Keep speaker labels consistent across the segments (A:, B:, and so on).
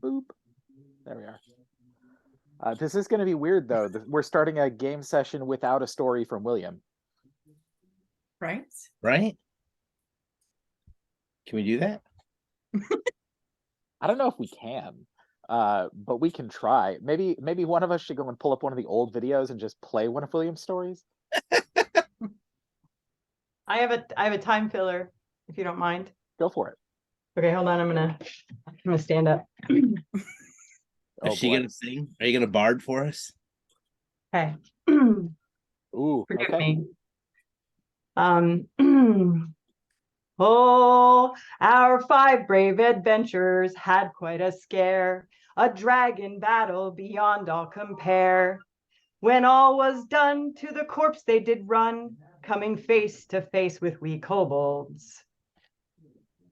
A: Boop. There we are. This is going to be weird, though. We're starting a game session without a story from William.
B: Right?
C: Right? Can we do that?
A: I don't know if we can, but we can try. Maybe one of us should go and pull up one of the old videos and just play one of William's stories.
B: I have a time filler, if you don't mind.
A: Go for it.
B: Okay, hold on. I'm gonna stand up.
A: Oh,
C: Is she
A: boy.
C: gonna sing? Are you gonna bard for us?
B: Okay.
A: Ooh,
B: Forgive
A: okay.
B: me. Oh, our 5 brave adventurers had quite a scare, a dragon battle beyond all compare. When all was done, to the corpse they did run, coming face to face with wee kobolds.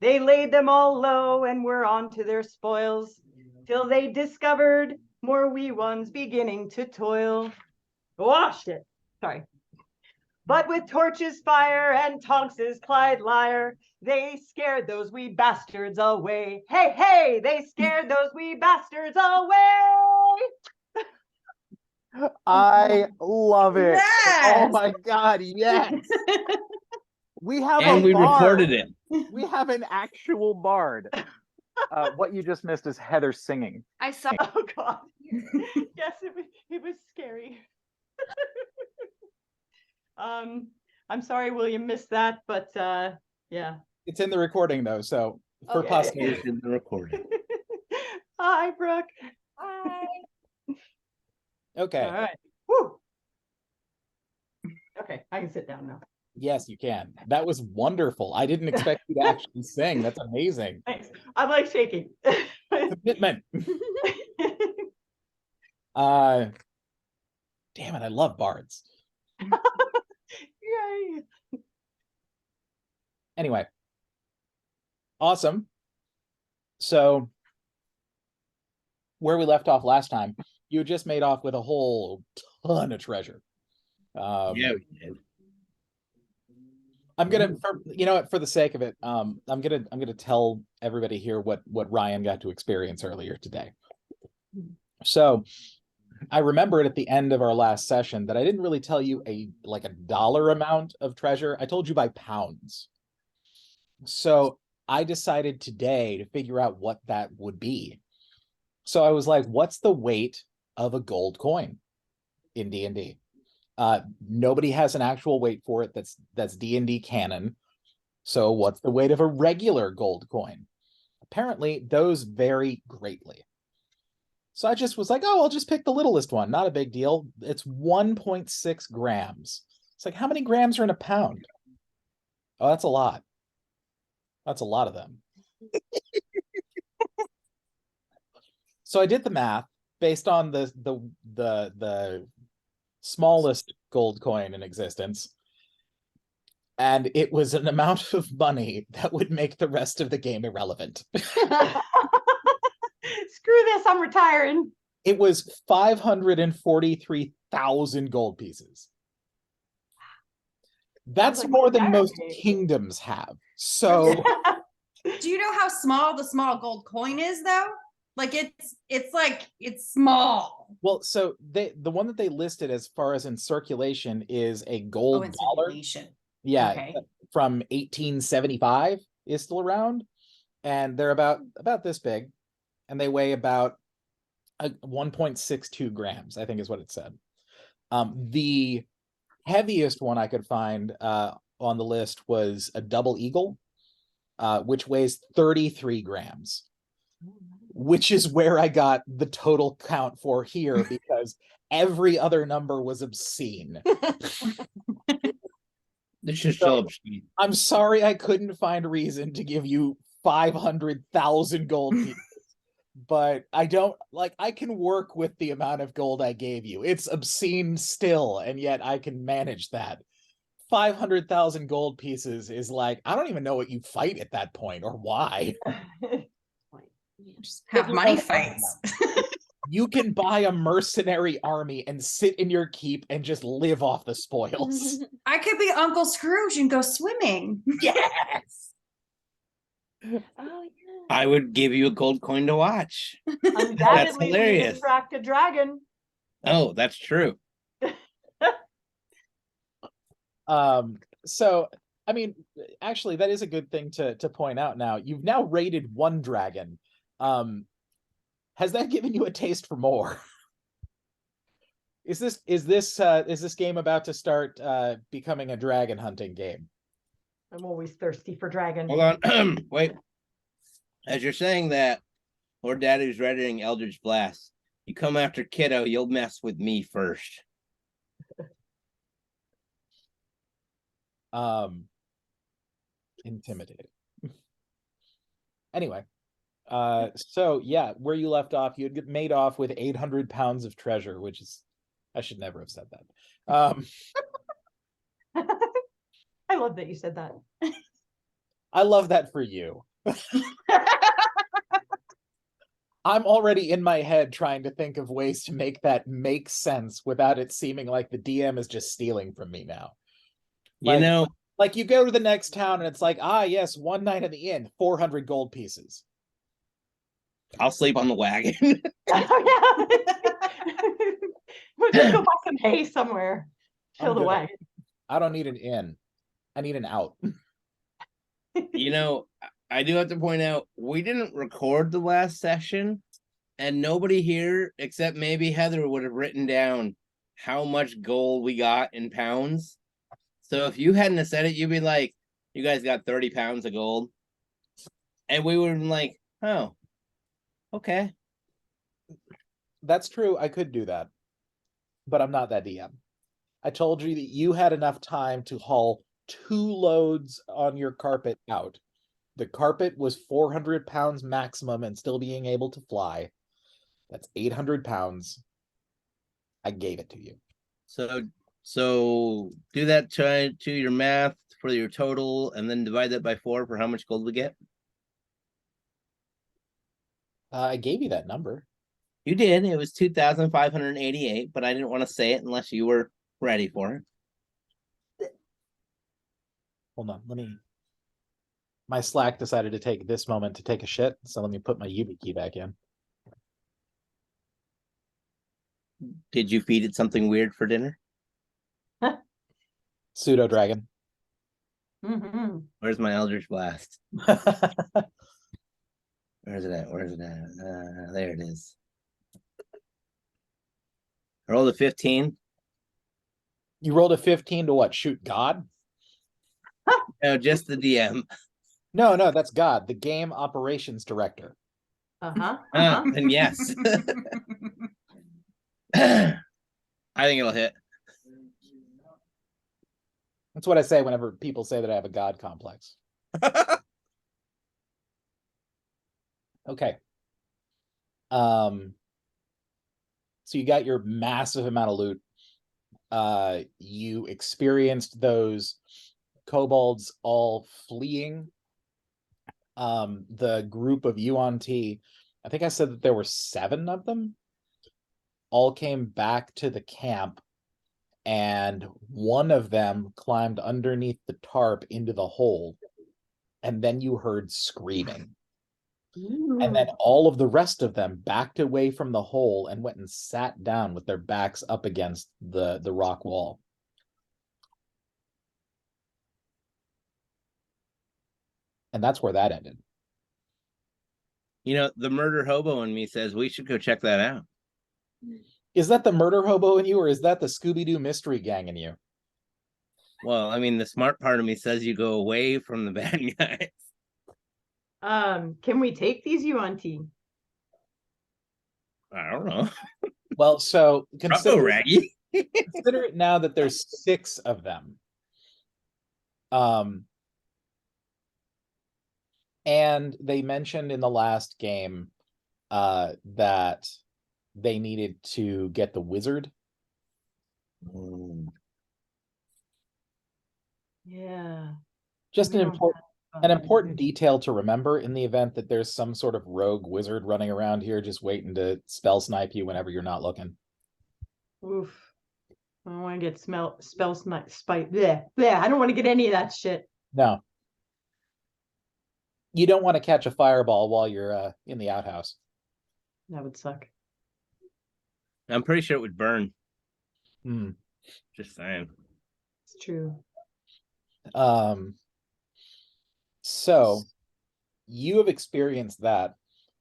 B: They laid them all low and were on to their spoils, till they discovered more wee ones beginning to toil. Washed it. Sorry. But with torches, fire, and Tonks's Clyde lyre, they scared those wee bastards away. Hey, hey, they scared those wee bastards away.
A: I love it.
B: Yes!
A: Oh my God, yes. We have
C: And
A: a
C: we
A: bard.
C: recorded it.
A: We have an actual bard. What you just missed is Heather singing.
D: I saw.
B: Oh God. Yes, it was scary. I'm sorry William missed that, but yeah.
A: It's in the recording though, so for
B: Okay.
A: posterity.
C: It's in the recording.
B: Hi, Brooke.
D: Hi.
A: Okay.
B: All right. Woo. Okay, I can sit down now.
A: Yes, you can. That was wonderful. I didn't expect you to actually sing. That's amazing.
B: Thanks. I'm like shaking.
A: Commitment. Damn it, I love bards.
B: Yay.
A: Anyway. Awesome. So where we left off last time, you just made off with a whole ton of treasure.
C: Yeah, we did.
A: I'm gonna, for the sake of it, I'm gonna tell everybody here what Ryan got to experience earlier today. So I remembered at the end of our last session that I didn't really tell you a dollar amount of treasure. I told you by pounds. So I decided today to figure out what that would be. So I was like, what's the weight of a gold coin in D&D? Nobody has an actual weight for it that's D&D canon. So what's the weight of a regular gold coin? Apparently, those vary greatly. So I just was like, oh, I'll just pick the littlest one. Not a big deal. It's 1.6 grams. It's like, how many grams are in a pound? Oh, that's a lot. That's a lot of them. So I did the math based on the smallest gold coin in existence. And it was an amount of money that would make the rest of the game irrelevant.
B: Screw this, I'm retiring.
A: It was 543,000 gold pieces. That's
B: like
A: more than
B: that
A: most
B: game.
A: kingdoms have. So
D: Do you know how small the small gold coin is, though? Like it's small.
A: well, so the one that they listed as far as in circulation is a
D: Oh,
A: gold
D: in
A: dollar.
D: circulation.
A: Yeah,
D: Okay.
A: from 1875 is still around, and they're about this big, and they weigh about 1.62 grams, I think is what it said. The heaviest one I could find on the list was a double eagle, which weighs 33 grams, which is where I got the total count for here because every other number was obscene.
C: This is so obscene.
A: I'm sorry I couldn't find a reason to give you 500,000 gold pieces, but I can work with the amount of gold I gave you. It's obscene still, and yet I can manage that. 500,000 gold pieces is like, I don't even know what you fight at that point or why.
D: Just have money fights.
A: You can buy a mercenary army and sit in your keep and just live off the spoils.
D: I could be Uncle Scrooge and go swimming.
A: Yes.
D: Oh yeah.
C: I would give you a gold coin to watch.
B: Undoubtedly, we
C: hilarious.
B: distract a dragon.
C: Oh, that's true.
A: So I mean, actually, that is a good thing to point out now. You've now raided one dragon. Has that given you a taste for more? Is this game about to start becoming a dragon hunting game?
B: I'm always thirsty for dragon.
C: Hold on. Wait. As you're saying that, Lord Daddy's readying Eldritch Blast. You come after Kiddo, you'll mess with me first.
A: Intimidating. Anyway, so yeah, where you left off, you had made off with 800 pounds of treasure, which is, I should never have said that.
B: I love that you said that.
A: I love that for you. I'm already in my head trying to think of ways to make that make sense without it seeming like the DM is just stealing from me now. Like you go to the next town and it's like, ah, yes, one night at the inn, 400 gold pieces.
C: I'll sleep on the wagon.
B: Oh, yeah. We'll just go buy some hay somewhere. Fill the
A: good.
B: wagon.
A: I don't need an inn. I need an out.
C: I do have to point out, we didn't record the last session, and nobody here, except maybe Heather, would have written down how much gold we got in pounds. So if you hadn't have said it, you'd be like, you guys got 30 pounds of gold. And we would have been like, oh, okay.
A: That's true. I could do that. But I'm not that DM. I told you that you had enough time to haul 2 loads on your carpet out. The carpet was 400 pounds maximum and still being able to fly. That's 800 pounds. I gave it to you.
C: So do that to your math for your total and then divide that by 4 for how much gold we get.
A: I gave you that number.
C: You did. It was 2,588, but I didn't want to say it unless you were ready for it.
A: Hold on, my Slack decided to take this moment to take a shit, so let me put my YubiKey back in.
C: Did you feed it something weird for dinner?
A: Pseudo dragon.
B: Mm-hmm.
C: Where's my Eldritch Blast? Where's it at? There it is. I rolled a 15.
A: You rolled a 15 to what? Shoot God?
C: No, just the DM.
A: No, that's God, the game operations director.
C: Then yes. I think it'll hit.
A: That's what I say whenever people say that I have a God complex. Okay. So you got your massive amount of loot. You experienced those kobolds all fleeing. The group of Yuan-Ti, I think I said that there were 7 of them, all came back to the camp, and one of them climbed underneath the tarp into the hole, and then you heard screaming. And then all of the rest of them backed away from the hole and went and sat down with their backs up against the rock wall. And that's where that ended.
C: The murder hobo in me says we should go check that out.
A: Is that the murder hobo in you, or is that the Scooby-Doo mystery gang in you?
C: Well, I mean, the smart part of me says you go away from the bad guys.
B: Can we take these Yuan-Ti?
C: I don't know.
A: Well, so
C: Consider
A: it now that there's 6 of them. And they mentioned in the last game that they needed to get the wizard.
B: Yeah.
A: Just an important detail to remember in the event that there's some sort of rogue wizard running around here just waiting to spell snipe you whenever you're not looking.
B: Oof. I don't want to get spell snipe. Yeah, I don't want to get any of that shit.
A: No. You don't want to catch a fireball while you're in the outhouse.
B: That would suck.
C: I'm pretty sure it would burn.
A: Hmm.
C: Just saying.
B: It's true.
A: So you have experienced that,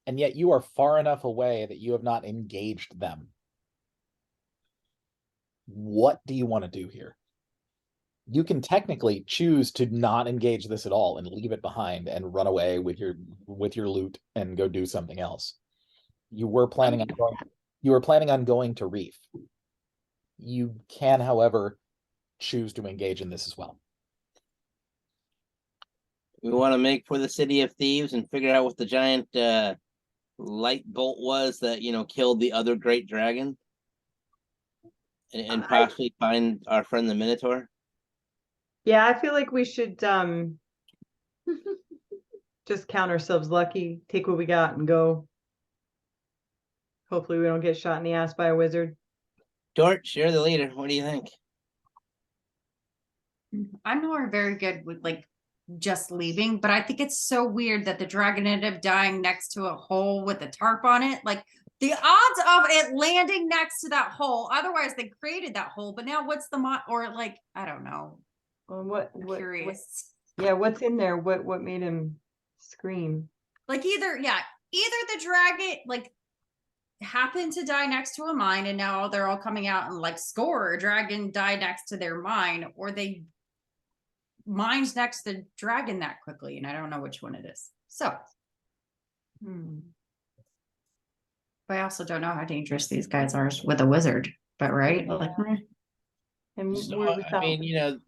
A: and yet you are far enough away that you have not engaged them. What do you want to do here? You can technically choose to not engage this at all and leave it behind and run away with your loot and go do something else. You were planning on going to Reef. You can, however, choose to engage in this as well.
C: We want to make for the City of Thieves and figure out what the giant light bolt was that, you know, killed the other great dragon. And possibly find our friend the Minotaur.
B: Yeah, I feel like we should just count ourselves lucky, take what we got and go. Hopefully we don't get shot in the ass by a wizard.
C: George, you're the leader. What do you think?
D: I'm not very good with like just leaving, but I think it's so weird that the dragon ended up dying next to a hole with a tarp on it. Like the odds of it landing next to that hole, otherwise they created that hole, but now what's the or like, I don't know.
B: Well,
D: I'm
B: what
D: curious.
B: yeah, what's in there? What made him scream?
D: Like either the dragon like happened to die next to a mine and now they're all coming out and like score a dragon died next to their mine, or they mined next to the dragon that quickly, and I don't know which one it is. So but I also don't know how dangerous these guys are with a wizard, but right? Like,
B: And
C: So,
B: we're
C: I
B: without
C: mean, you know,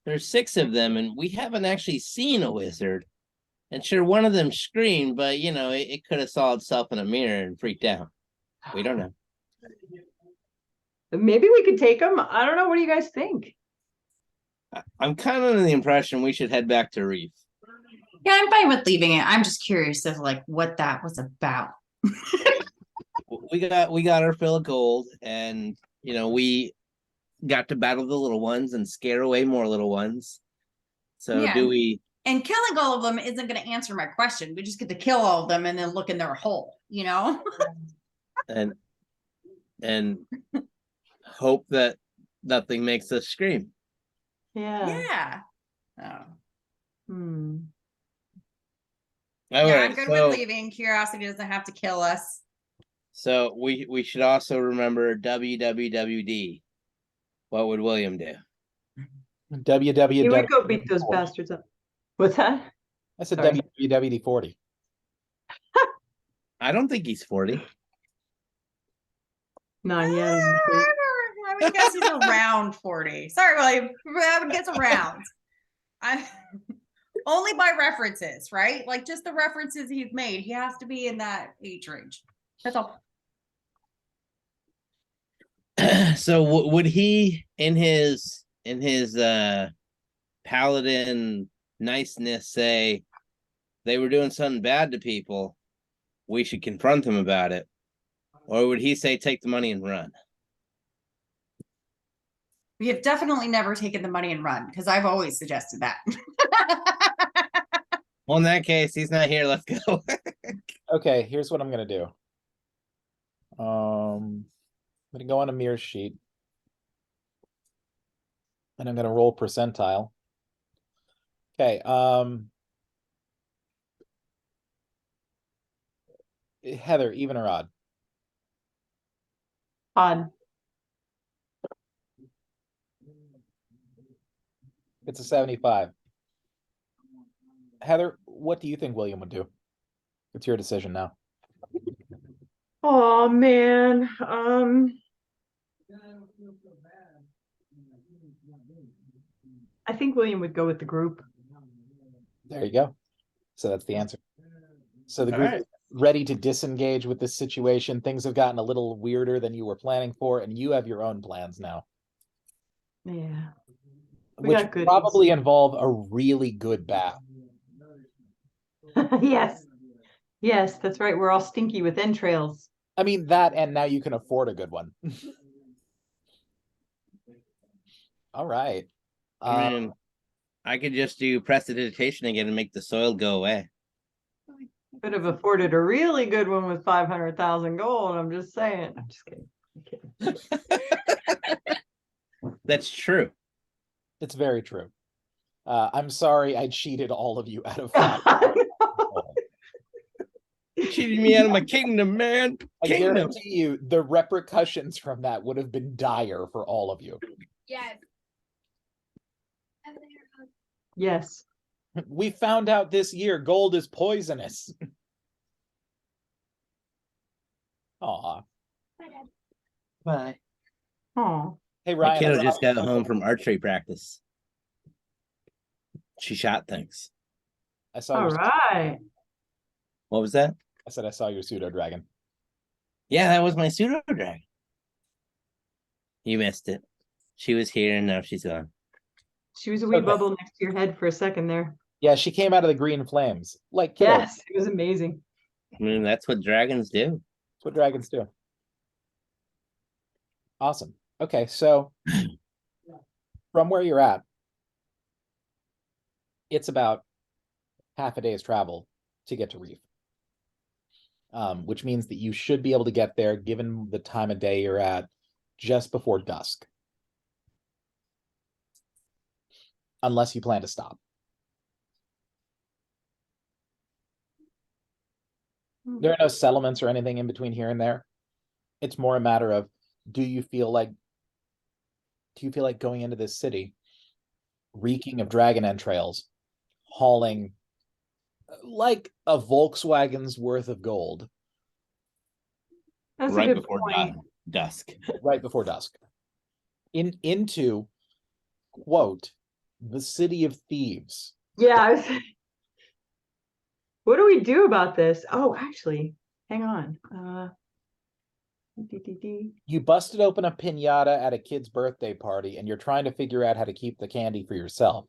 C: there's 6 of them, and we haven't actually seen a wizard. And sure, one of them screamed, but you know, it could have saw itself in a mirror and freaked out. We don't know.
B: maybe we could take him. I don't know. What do you guys think?
C: I'm kind of under the impression we should head back to Reef.
D: yeah, I'm fine with leaving it. I'm just curious of like what that was about.
C: We got our fill of gold, and you know, we got to battle the little ones and scare away more little ones. So
D: Yeah.
C: do we?
D: And killing all of them isn't going to answer my question. We just get to kill all of them and then look in their hole, you know?
C: and hope that nothing makes us scream.
B: Yeah.
D: Yeah. Oh.
C: All
D: Yeah,
C: right,
D: I'm good
C: so,
D: with leaving. Curiosity doesn't have to kill us.
C: So we should also remember WWWD. What would William do?
A: WWW.
B: He would go beat those bastards up. What's that?
A: I said
B: Sorry.
A: WWD 40.
C: I don't think he's 40.
B: No, yeah.
D: I would guess he's around 40. Sorry, William. I would guess around. I only by references, right? Like just the references he's made. He has to be in that age range. That's all.
C: So would he, in his paladin niceness, say they were doing something bad to people, we should confront them about it? Or would he say take the money and run?
D: We have definitely never taken the money and run, because I've always suggested that.
C: Well, in that case, he's not here. Let's go.
A: Okay, here's what I'm gonna do. I'm gonna go on a mirror sheet. And I'm gonna roll percentile. Okay, Heather, even or odd?
B: Odd.
A: It's a 75. Heather, what do you think William would do? It's your decision now.
B: Oh man. I think William would go with the group.
A: There you go. So that's the answer. So the
C: All
A: group
C: right.
A: is ready to disengage with this situation. Things have gotten a little weirder than you were planning for, and you have your own plans now.
B: Yeah. We
A: Which
B: got goodies.
A: probably involve a really good bath.
B: Yes. Yes, that's right. We're all stinky with entrails.
A: I mean, that, and now you can afford a good one. All right.
C: I mean, I could just do prestidigitation again and make the soil go away.
B: Could have afforded a really good one with 500,000 gold. I'm just saying. I'm just kidding. I'm kidding.
C: That's true.
A: It's very true. I'm sorry I cheated all of you out of 5.
C: You cheated me out of my kingdom, man.
A: I
C: Kingdom.
A: guarantee you the repercussions from that would have been dire for all of you.
E: Yes.
B: Yes.
A: We found out this year gold is poisonous. Aw.
C: Bye.
B: Oh.
A: Hey
C: My
A: Ryan, I
C: kiddo
A: saw
C: just
A: you-
C: got home from archery practice. She shot things.
A: I saw
B: All
A: your,
B: right.
C: What was that?
A: I said I saw your pseudo dragon.
C: Yeah, that was my pseudo dragon. You missed it. She was here and now she's gone.
B: She was a wee
A: Okay.
B: bubble next to your head for a second there.
A: Yeah, she came out of the green flames. Like kiddo.
B: Yes, it was amazing.
C: I mean, that's what dragons do.
A: That's what dragons do. Awesome. Okay, so from where you're at, it's about half a day's travel to get to Reef. Which means that you should be able to get there, given the time of day you're at, just before dusk. Unless you plan to stop. There are no settlements or anything in between here and there. It's more a matter of, do you feel like going into this city, reeking of dragon entrails, hauling like a Volkswagen's worth of gold
B: That's a
C: Right
B: good
C: before
B: point.
C: dusk.
A: right before dusk into, quote, the city of thieves.
B: Yeah. What do we do about this? Oh, actually, hang on.
A: You busted open a piñata at a kid's birthday party and you're trying to figure out how to keep the candy for yourself.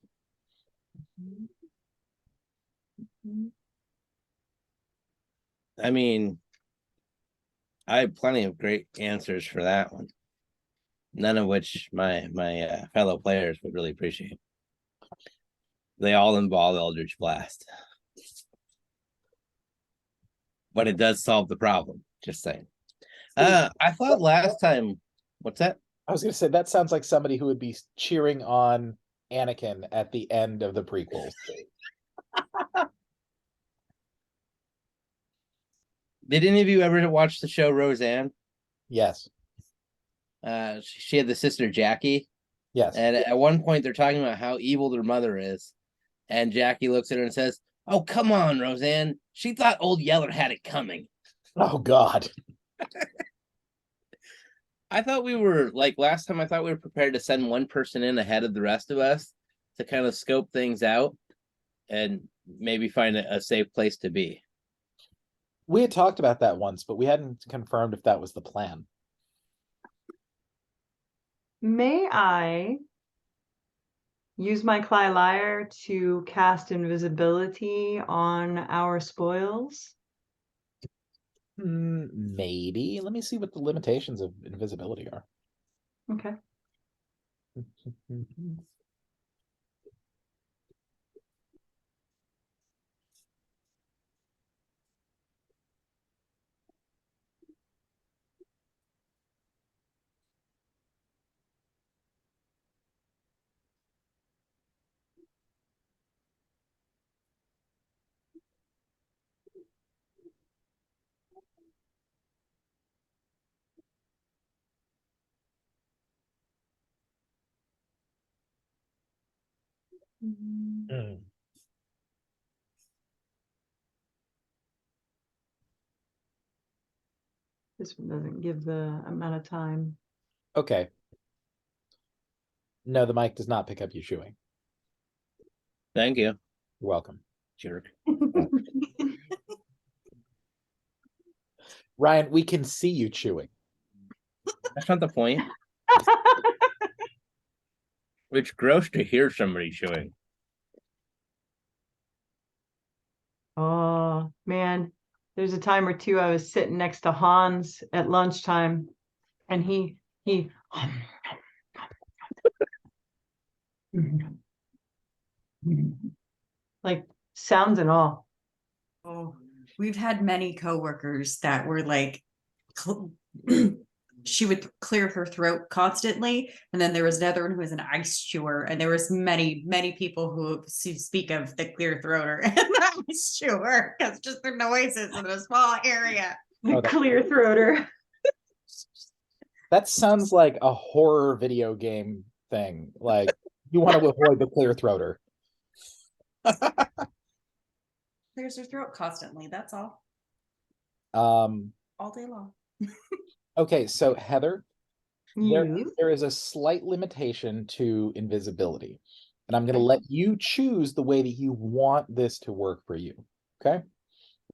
C: I mean, I have plenty of great answers for that one. None of which my fellow players would really appreciate. They all involve Eldritch Blast. But it does solve the problem, just saying. I thought last time, what's that?
A: I was gonna say that sounds like somebody who would be cheering on Anakin at the end of the prequels.
C: Did any of you ever watch the show Roseanne?
A: Yes.
C: She had the sister Jackie,
A: Yes.
C: and at one point they're talking about how evil their mother is, and Jackie looks at her and says, "Oh, come on, Roseanne. She thought Old Yeller had it coming."
A: Oh God.
C: I thought we were like last time. I thought we were prepared to send one person in ahead of the rest of us to kind of scope things out and maybe find a safe place to be.
A: We had talked about that once, but we hadn't confirmed if that was the plan.
B: May I use my Cly to cast invisibility on our spoils?
A: Maybe. Let me see what the limitations of invisibility are.
B: Okay. This one doesn't give the amount of time.
A: Okay. No, the mic does not pick up you chewing.
C: Thank you,
A: You're welcome.
C: jerk.
A: Ryan, we can see you chewing.
C: That's not the point. It's gross to hear somebody chewing.
B: Oh man, there's a time or two I was sitting next to Hans at lunchtime, and he like sounds and all. Oh,
D: We've had many coworkers that were like, she would clear her throat constantly, and then there was another one who was an ice chewer, and there was many people who speak of the clear throater and the ice chewer because just the noises in a small area.
B: The
A: Oh, that-
B: clear throater.
A: That sounds like a horror video game thing. Like you want to avoid the clear throater.
D: Clears her throat constantly. That's all day long.
A: Okay, so Heather, there,
B: You.
A: there is a slight limitation to invisibility. And I'm going to let you choose the way that you want this to work for you. Okay?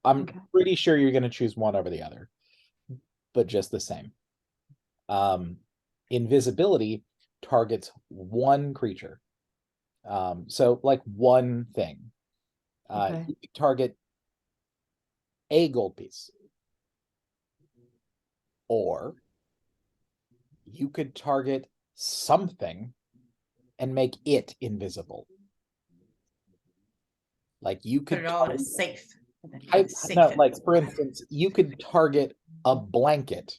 A: I'm
B: Okay.
A: pretty sure you're going to choose one over the other, but just the same. Invisibility targets one creature. So like one thing.
B: Okay.
A: You could target a gold piece. Or you could target something and make it invisible. Like you
D: Put
A: could
D: it all in a
A: target,
D: safe. And then you
A: I,
D: can safe
A: no,
D: it.
A: like for instance, you could target a blanket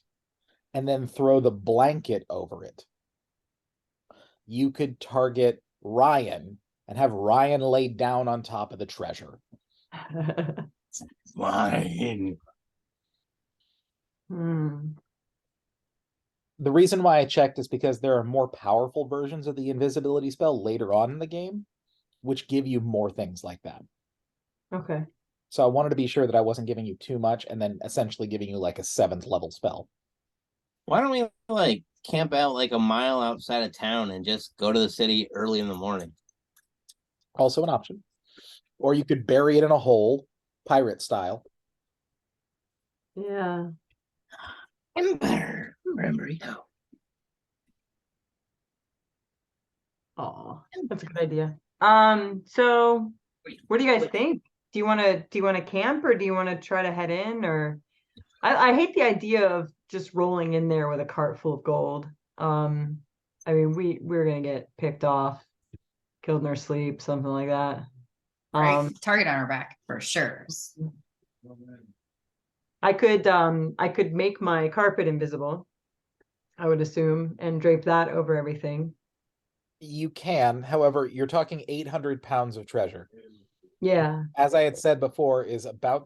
A: and then throw the blanket over it. You could target Ryan and have Ryan laid down on top of the treasure.
C: Fine.
A: The reason why I checked is because there are more powerful versions of the invisibility spell later on in the game, which give you more things like that.
B: Okay.
A: So I wanted to be sure that I wasn't giving you too much and then essentially giving you like a 7th level spell.
C: Why don't we like camp out like a mile outside of town and just go to the city early in the morning?
A: Also an option. Or you could bury it in a hole, pirate style.
B: Yeah.
C: Ember, Remberito.
B: Oh, that's a good idea. So what do you guys think? Do you want to camp, or do you want to try to head in? Or I hate the idea of just rolling in there with a cart full of gold. I mean, we're gonna get picked off, killed in our sleep, something like that.
D: Right? Target on her back for sure.
B: I could make my carpet invisible, I would assume, and drape that over everything.
A: You can, however, you're talking 800 pounds of treasure.
B: Yeah.
A: As I had said before, is about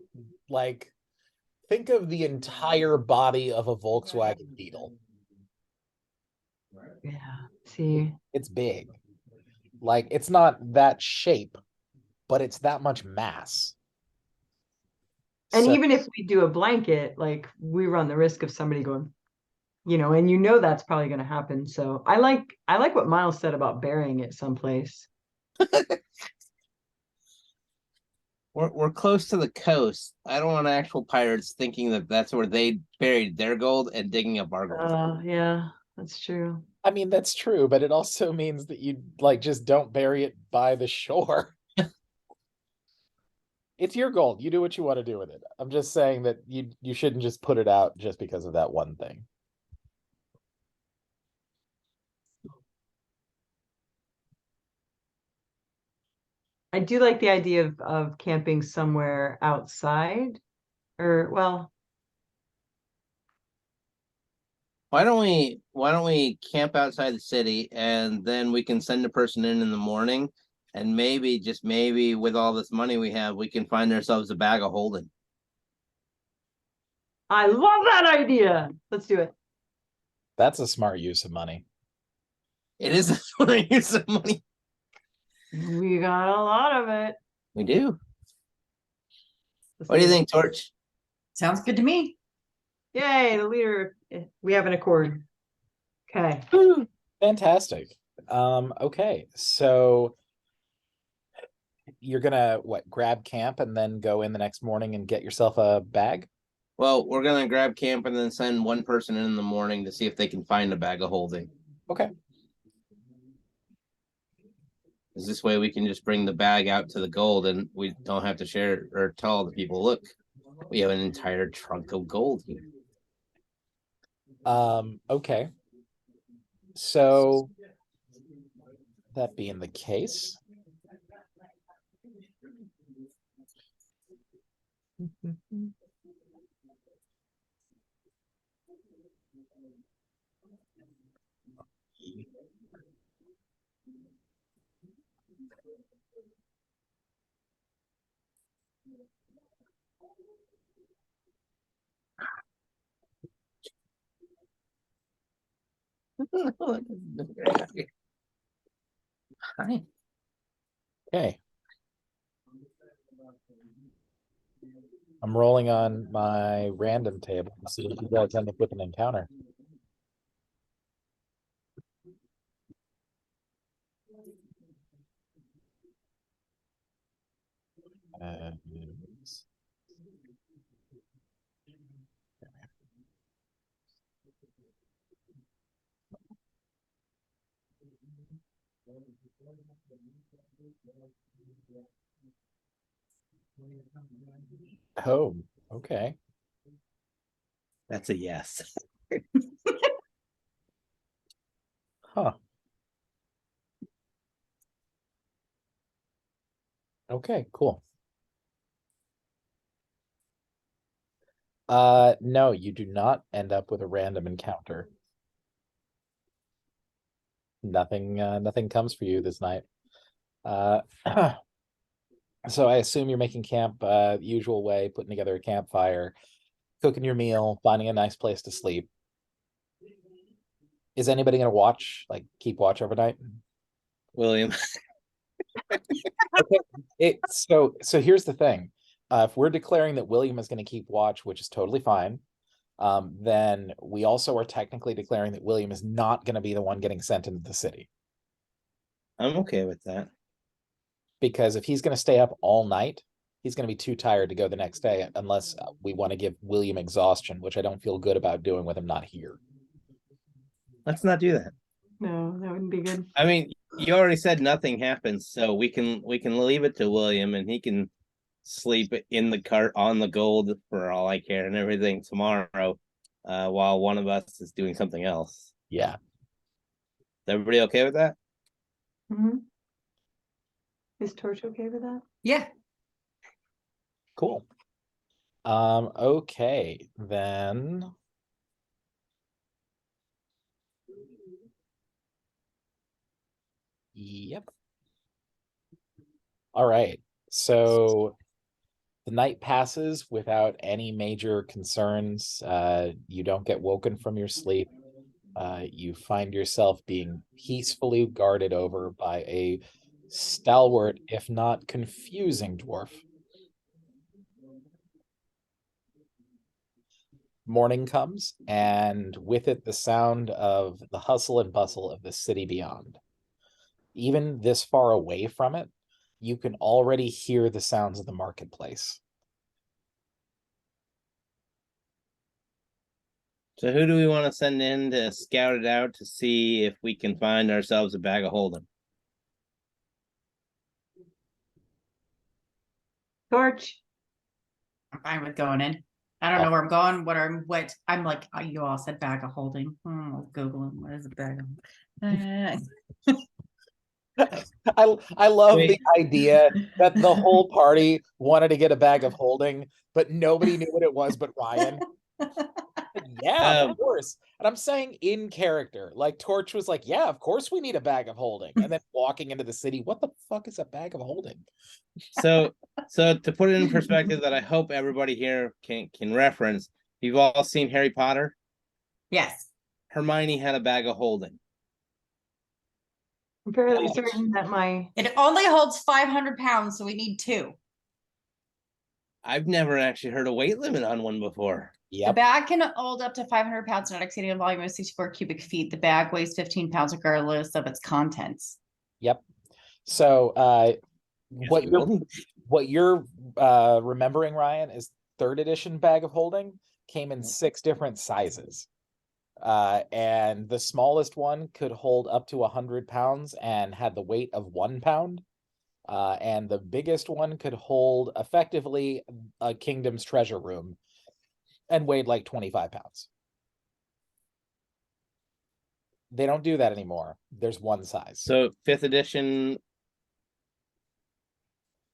A: like, think of the entire body of a Volkswagen Beetle.
B: Yeah. See.
A: It's big. Like, it's not that shape, but it's that much mass.
B: And
A: So-
B: even if we do a blanket, like we run the risk of somebody going, and that's probably going to happen. So I like what Miles said about burying it someplace.
C: We're close to the coast. I don't want actual pirates thinking that that's where they buried their gold and digging up our gold.
B: Yeah, that's true.
A: I mean, that's true, but it also means that you like just don't bury it by the shore. It's your gold. You do what you want to do with it. I'm just saying that you shouldn't just put it out just because of that one thing.
B: I do like the idea of camping somewhere outside, or well,
C: Why don't we camp outside the city and then we can send a person in the morning, and maybe, just maybe, with all this money we have, we can find ourselves a bag of holding.
B: I love that idea. Let's do it.
A: That's a smart use of money.
C: It is a smart use of money.
B: We got a lot of it.
C: We do.
B: Let's
C: What do you
B: it.
C: think, Torch?
D: Sounds good to me.
B: Yay, the leader. We have an accord. Okay.
A: Fantastic. Okay, so you're gonna grab camp and then go in the next morning and get yourself a bag?
C: Well, we're gonna grab camp and then send one person in the morning to see if they can find a bag of holding.
A: Okay.
C: Is this way we can just bring the bag out to the gold and we don't have to share or tell the people, look, we have an entire trunk of gold here.
A: Okay. So that being the case,
C: Hi.
A: Okay. I'm rolling on my random table to see if you guys end up with an encounter. And oh, okay.
C: That's a yes.
A: Huh. Okay, cool. No, you do not end up with a random encounter. Nothing comes for you this night. So I assume you're making camp, usual way, putting together a campfire, cooking your meal, finding a nice place to sleep. Is anybody gonna watch, like keep watch overnight?
C: William.
A: So here's the thing. If we're declaring that William is gonna keep watch, which is totally fine, then we also are technically declaring that William is not gonna be the one getting sent into the city.
C: I'm okay with that.
A: Because if he's gonna stay up all night, he's gonna be too tired to go the next day unless we want to give William exhaustion, which I don't feel good about doing with him not here.
C: Let's not do that.
B: No, that wouldn't be good.
C: I mean, you already said nothing happens, so we can leave it to William and he can sleep in the cart on the gold for all I care and everything tomorrow, while one of us is doing something else.
A: Yeah.
C: Is everybody okay with that?
B: Mhm. Is Torch okay with that?
D: Yeah.
A: Cool. Okay, then. Yep. All right. So the night passes without any major concerns. You don't get woken from your sleep. You find yourself being peacefully guarded over by a stalwart, if not confusing dwarf. Morning comes, and with it the sound of the hustle and bustle of the city beyond. Even this far away from it, you can already hear the sounds of the marketplace.
C: So who do we want to send in to scout it out to see if we can find ourselves a bag of holding?
B: Torch.
D: I'm fine with going in. I don't know where I'm going, I'm like, oh, you all said bag of holding. Oh, Googling, what is a bag of?
A: I love
C: Wait.
A: the idea that the whole party wanted to get a bag of holding, but nobody knew what it was but Ryan. Yeah, of course. And I'm saying in character, like Torch was like, yeah, of course we need a bag of holding. And then walking into the city, what the fuck is a bag of holding?
C: So to put it in perspective that I hope everybody here can reference, you've all seen Harry Potter?
D: Yes.
C: Hermione had a bag of holding.
B: I'm fairly certain that my
D: It only holds 500 pounds, so we need 2.
C: I've never actually heard a weight limit on one before.
D: The
A: Yep.
D: bag can hold up to 500 pounds, not exceeding a volume of 64 cubic feet. The bag weighs 15 pounds regardless of its contents.
A: Yep. So
C: Yes,
A: what you're remembering, Ryan, is 3rd edition bag of holding came in 6 different sizes. And the smallest one could hold up to 100 pounds and had the weight of 1 pound. And the biggest one could hold effectively a kingdom's treasure room and weighed like 25 pounds. They don't do that anymore. There's one size.
C: So 5th edition,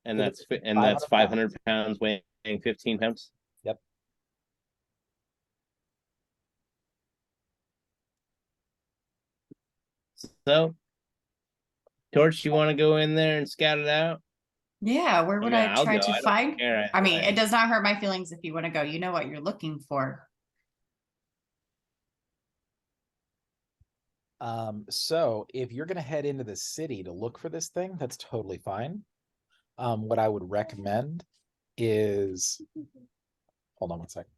C: and that's 500 pounds weighing 15 pounds.
A: Yep.
C: So, Torch, you want to go in there and scout it out?
D: Yeah, where would
C: mean,
D: I
C: I'll
D: try
C: go.
D: to
C: I don't
D: find?
C: care.
D: I mean, it does not hurt my feelings if you want to go. You know what you're looking for.
A: So if you're gonna head into the city to look for this thing, that's totally fine. What I would recommend is, hold on one second.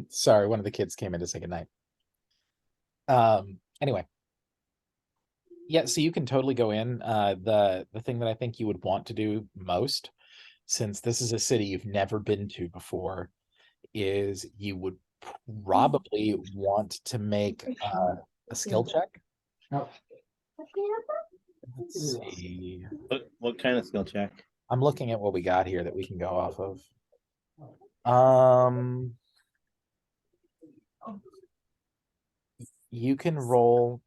A: Sorry, one of the kids came in to say goodnight. Anyway. Yeah, so you can totally go in. The thing that I think you would want to do most, since this is a city you've never been to before, is you would probably want to make a skill check. Let's see.
C: What kind of skill check?
A: I'm looking at what we got here that we can go off of. You can roll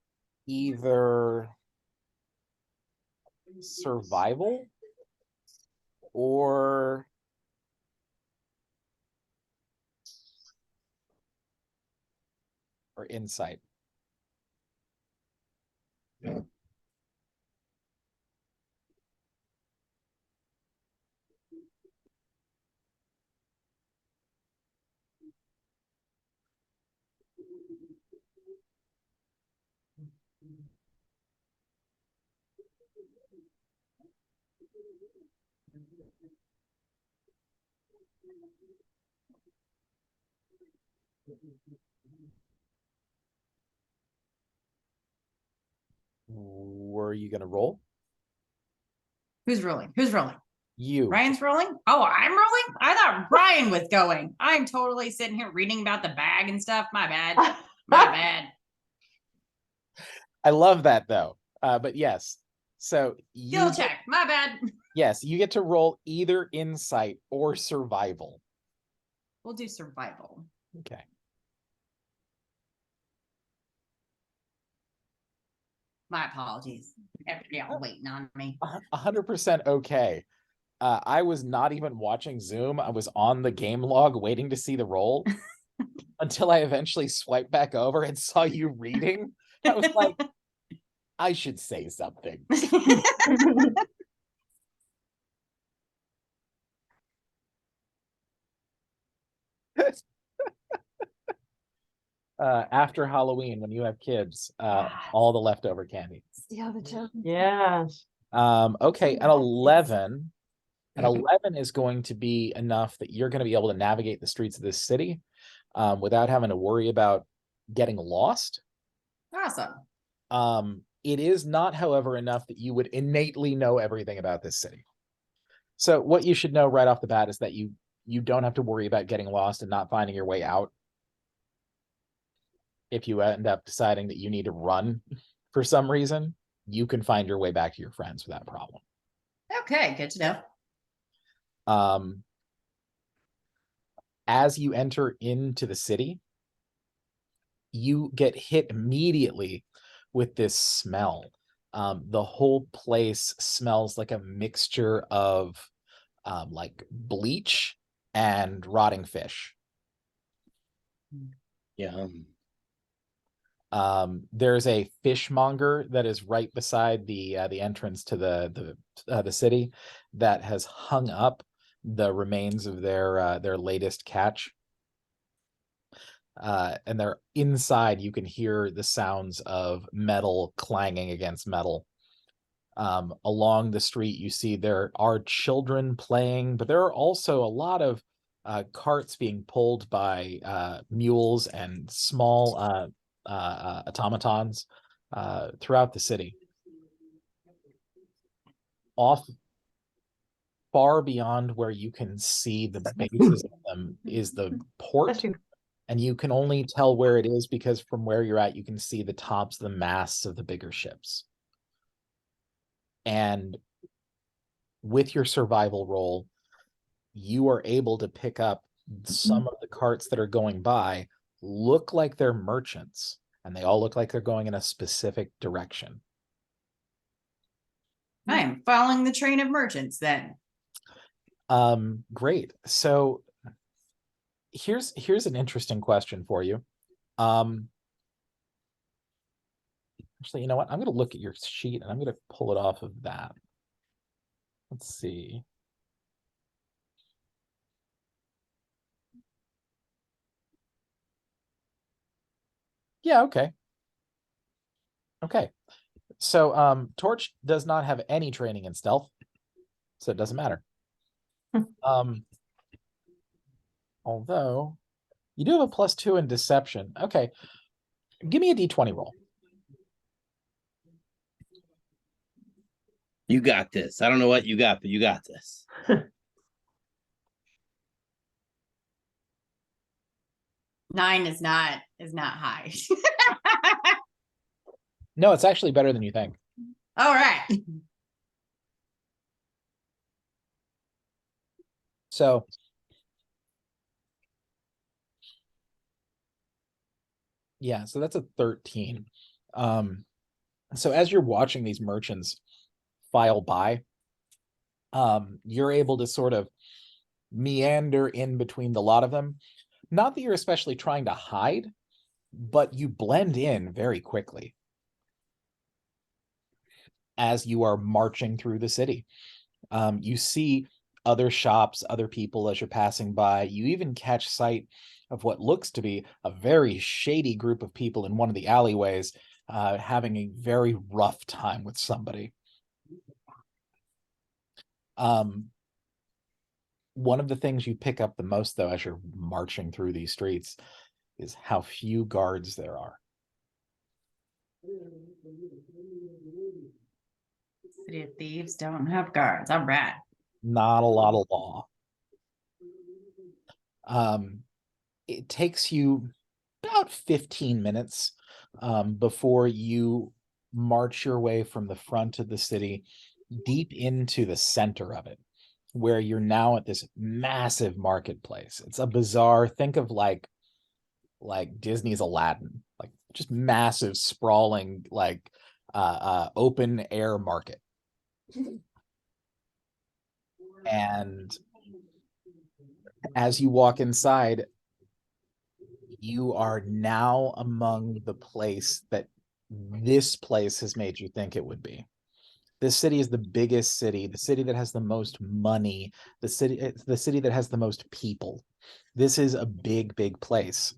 A: either survival or insight. Were you gonna roll?
D: Who's rolling? Who's rolling?
A: You.
D: Ryan's rolling? Oh, I'm rolling? I thought Ryan was going. I'm totally sitting here reading about the bag and stuff. My bad. My bad.
A: I love that though. But yes. So you
D: Skill check. My bad.
A: Yes, you get to roll either insight or survival.
D: We'll do survival.
A: Okay.
D: My apologies. Y'all waiting on me.
A: 100% okay. I was not even watching Zoom. I was on the game log waiting to see the roll until I eventually swiped back over and saw you reading. I was like, I should say something. After Halloween, when you have kids, all the leftover candy.
B: Yes.
A: Okay, at 11, is going to be enough that you're going to be able to navigate the streets of this city without having to worry about getting lost.
D: Awesome.
A: It is not, however, enough that you would innately know everything about this city. So what you should know right off the bat is that you don't have to worry about getting lost and not finding your way out. If you end up deciding that you need to run for some reason, you can find your way back to your friends without problem.
D: Okay, good to know.
A: As you enter into the city, you get hit immediately with this smell. The whole place smells like a mixture of like bleach and rotting fish.
C: Yeah.
A: There's a fishmonger that is right beside the entrance to the city that has hung up the remains of their latest catch. And they're inside. You can hear the sounds of metal clanging against metal. Along the street, you see there are children playing, but there are also a lot of carts being pulled by mules and small automatons throughout the city. Off far beyond where you can see the bases of them is the port, and you can only tell where it is because from where you're at, you can see the tops of the masts of the bigger ships. And with your survival roll, you are able to pick up some of the carts that are going by look like they're merchants, and they all look like they're going in a specific direction.
D: I am following the train of merchants then.
A: Great. So here's an interesting question for you. Actually, you know what? I'm going to look at your sheet and I'm going to pull it off of that. Let's see. Yeah, okay. Okay. So Torch does not have any training in stealth, so it doesn't matter. Although you do have a +2 in deception. Okay. Give me a D20 roll.
C: You got this. I don't know what you got, but you got this.
D: Nine is not high.
A: No, it's actually better than you think.
D: All right.
A: So yeah, so that's a 13. So as you're watching these merchants file by, you're able to sort of meander in between the lot of them. Not that you're especially trying to hide, but you blend in very quickly as you are marching through the city. You see other shops, other people as you're passing by. You even catch sight of what looks to be a very shady group of people in one of the alleyways, having a very rough time with somebody. One of the things you pick up the most, though, as you're marching through these streets, is how few guards there are.
D: City of Thieves don't have guards. All right.
A: Not a lot of law. It takes you about 15 minutes before you march your way from the front of the city deep into the center of it, where you're now at this massive marketplace. It's a bazaar. Think of like Disney's Aladdin, like just massive, sprawling, like open air market. And as you walk inside, you are now among the place that this place has made you think it would be. This city is the biggest city, the city that has the most money, the city that has the most people. This is a big, big place.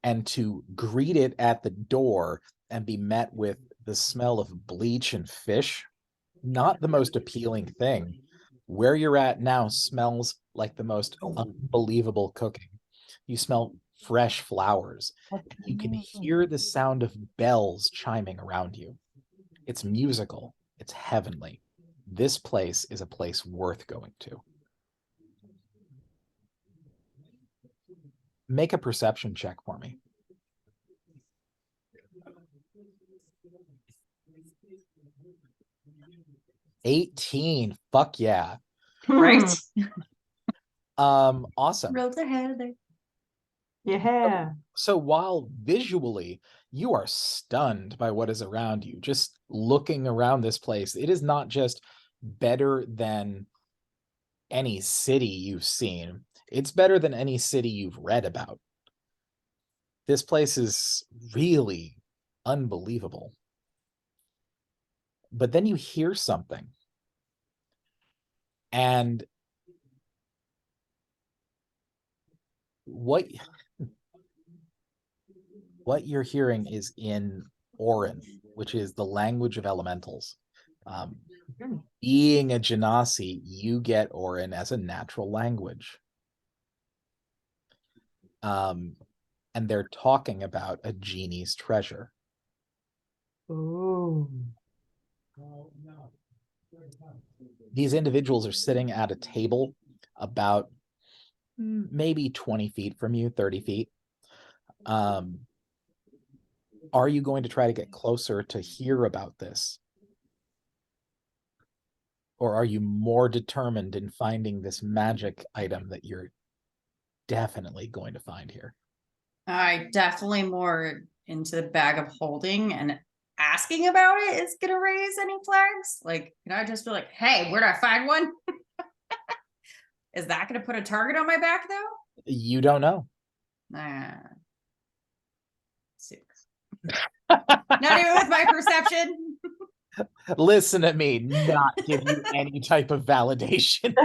A: And to greet it at the door and be met with the smell of bleach and fish, not the most appealing thing. Where you're at now smells like the most unbelievable cooking. You smell fresh flowers. You can hear the sound of bells chiming around you. It's musical. It's heavenly. This place is a place worth going to. Make a perception check for me. 18. Fuck yeah.
D: Right.
A: Awesome.
D: Roads ahead there.
B: Yeah.
A: So while visually you are stunned by what is around you, just looking around this place, it is not just better than any city you've seen. It's better than any city you've read about. This place is really unbelievable. But then you hear something. And what you're hearing is in Orin, which is the language of elementals. Being a Genasi, you get Orin as a natural language. And they're talking about a genie's treasure.
B: Ooh.
A: These individuals are sitting at a table about maybe 20 feet from you, 30 feet. Are you going to try to get closer to hear about this? Or are you more determined in finding this magic item that you're definitely going to find here?
D: I definitely more into the bag of holding, and asking about it is gonna raise any flags. Like, can I just be like, hey, where do I find one? Is that gonna put a target on my back though?
A: You don't know.
D: Nah. 6. Not even with my perception.
A: Listen to me, not give you any type of validation.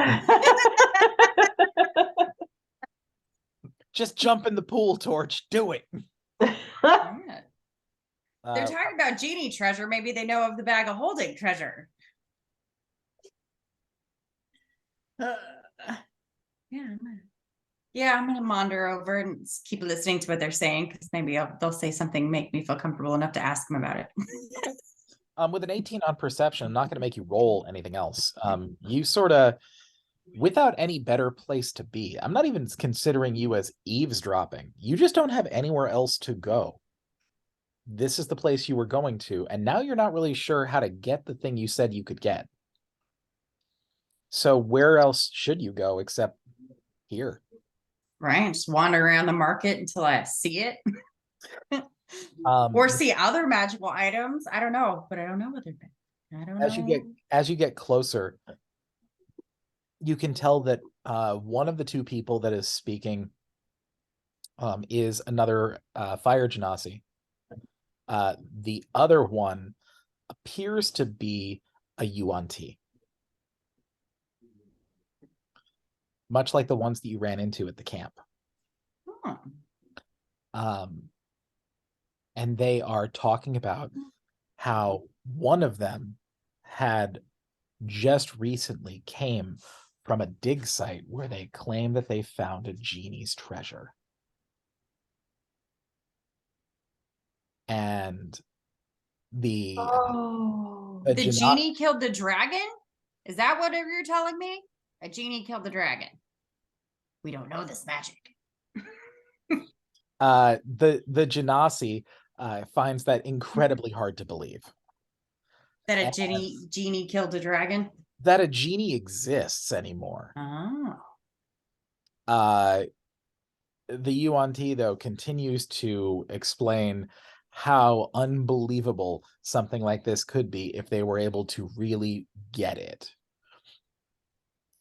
A: Just jump in the pool, Torch. Do it.
D: Yeah. They're
A: Uh,
D: talking about genie treasure. Maybe they know of the bag of holding treasure. Yeah. I'm gonna wander over and keep listening to what they're saying, because maybe they'll say something make me feel comfortable enough to ask them about it.
A: with an 18 on perception, I'm not going to make you roll anything else. You sort of, without any better place to be, I'm not even considering you as eavesdropping. You just don't have anywhere else to go. This is the place you were going to, and now you're not really sure how to get the thing you said you could get. So where else should you go except here?
D: Right. Just wander around the market until I see it.
A: Um,
D: Or see other magical items. I don't know, but I don't know what they're. I don't know.
A: as you get closer, you can tell that one of the two people that is speaking is another fire genasi. The other one appears to be a Yuan-Ti, much like the ones that you ran into at the camp.
D: Hmm.
A: And they are talking about how one of them had just recently came from a dig site where they claim that they found a genie's treasure. And the
B: Oh.
D: The genie killed the dragon? Is that what you're telling me? A genie killed the dragon. We don't know this magic.
A: the genasi finds that incredibly hard to believe.
D: That a genie killed the dragon?
A: That a genie exists anymore.
D: Oh.
A: The Yuan-Ti, though, continues to explain how unbelievable something like this could be if they were able to really get it.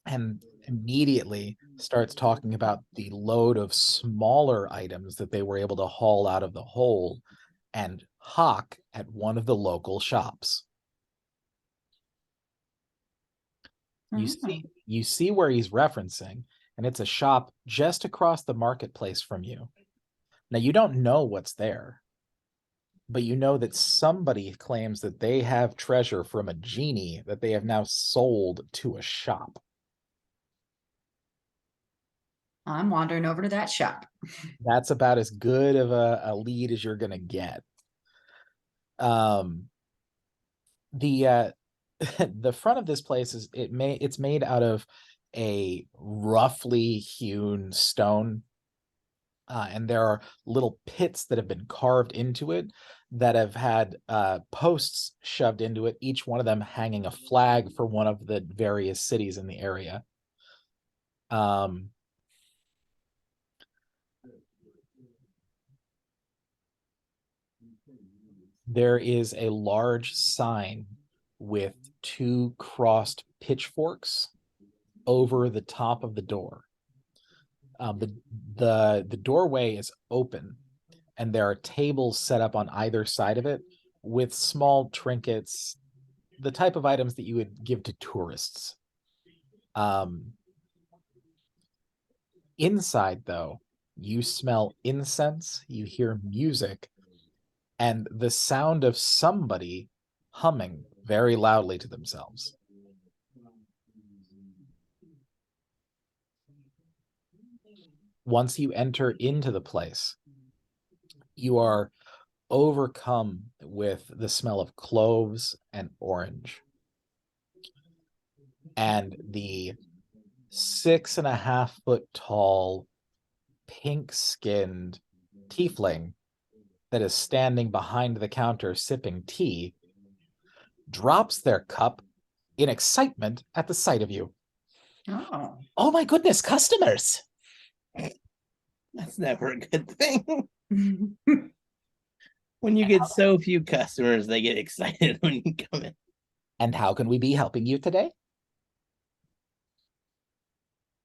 A: And immediately starts talking about the load of smaller items that they were able to haul out of the hole and hawk at one of the local shops. You see where he's referencing, and it's a shop just across the marketplace from you. Now, you don't know what's there, but you know that somebody claims that they have treasure from a genie that they have now sold to a shop.
D: I'm wandering over to that shop.
A: That's about as good of a lead as you're gonna get. The the front of this place is it's made out of a roughly hewn stone, and there are little pits that have been carved into it that have had posts shoved into it, each one of them hanging a flag for one of the various cities in the area. There is a large sign with 2 crossed pitchforks over the top of the door. The doorway is open, and there are tables set up on either side of it with small trinkets, the type of items that you would give to tourists. Inside, though, you smell incense, you hear music, and the sound of somebody humming very loudly to themselves. Once you enter into the place, you are overcome with the smell of cloves and orange. And the 6.5-foot tall, pink-skinned tiefling that is standing behind the counter sipping tea drops their cup in excitement at the sight of you.
D: Oh.
A: Oh my goodness, customers!
C: That's never a good thing. When you get so few customers, they get excited when you come in.
A: And how can we be helping you today?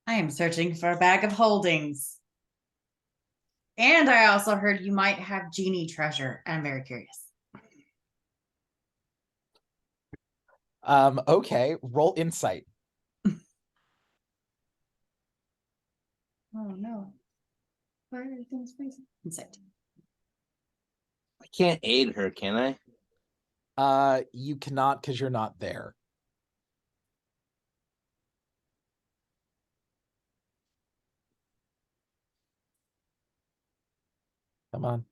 D: I am searching for a bag of holdings. And I also heard you might have genie treasure. And I'm very curious.
A: Okay, roll insight.
D: Oh no. Where are things freezing? Insight.
C: I can't aid her, can I?
A: You cannot because you're not there. Come on.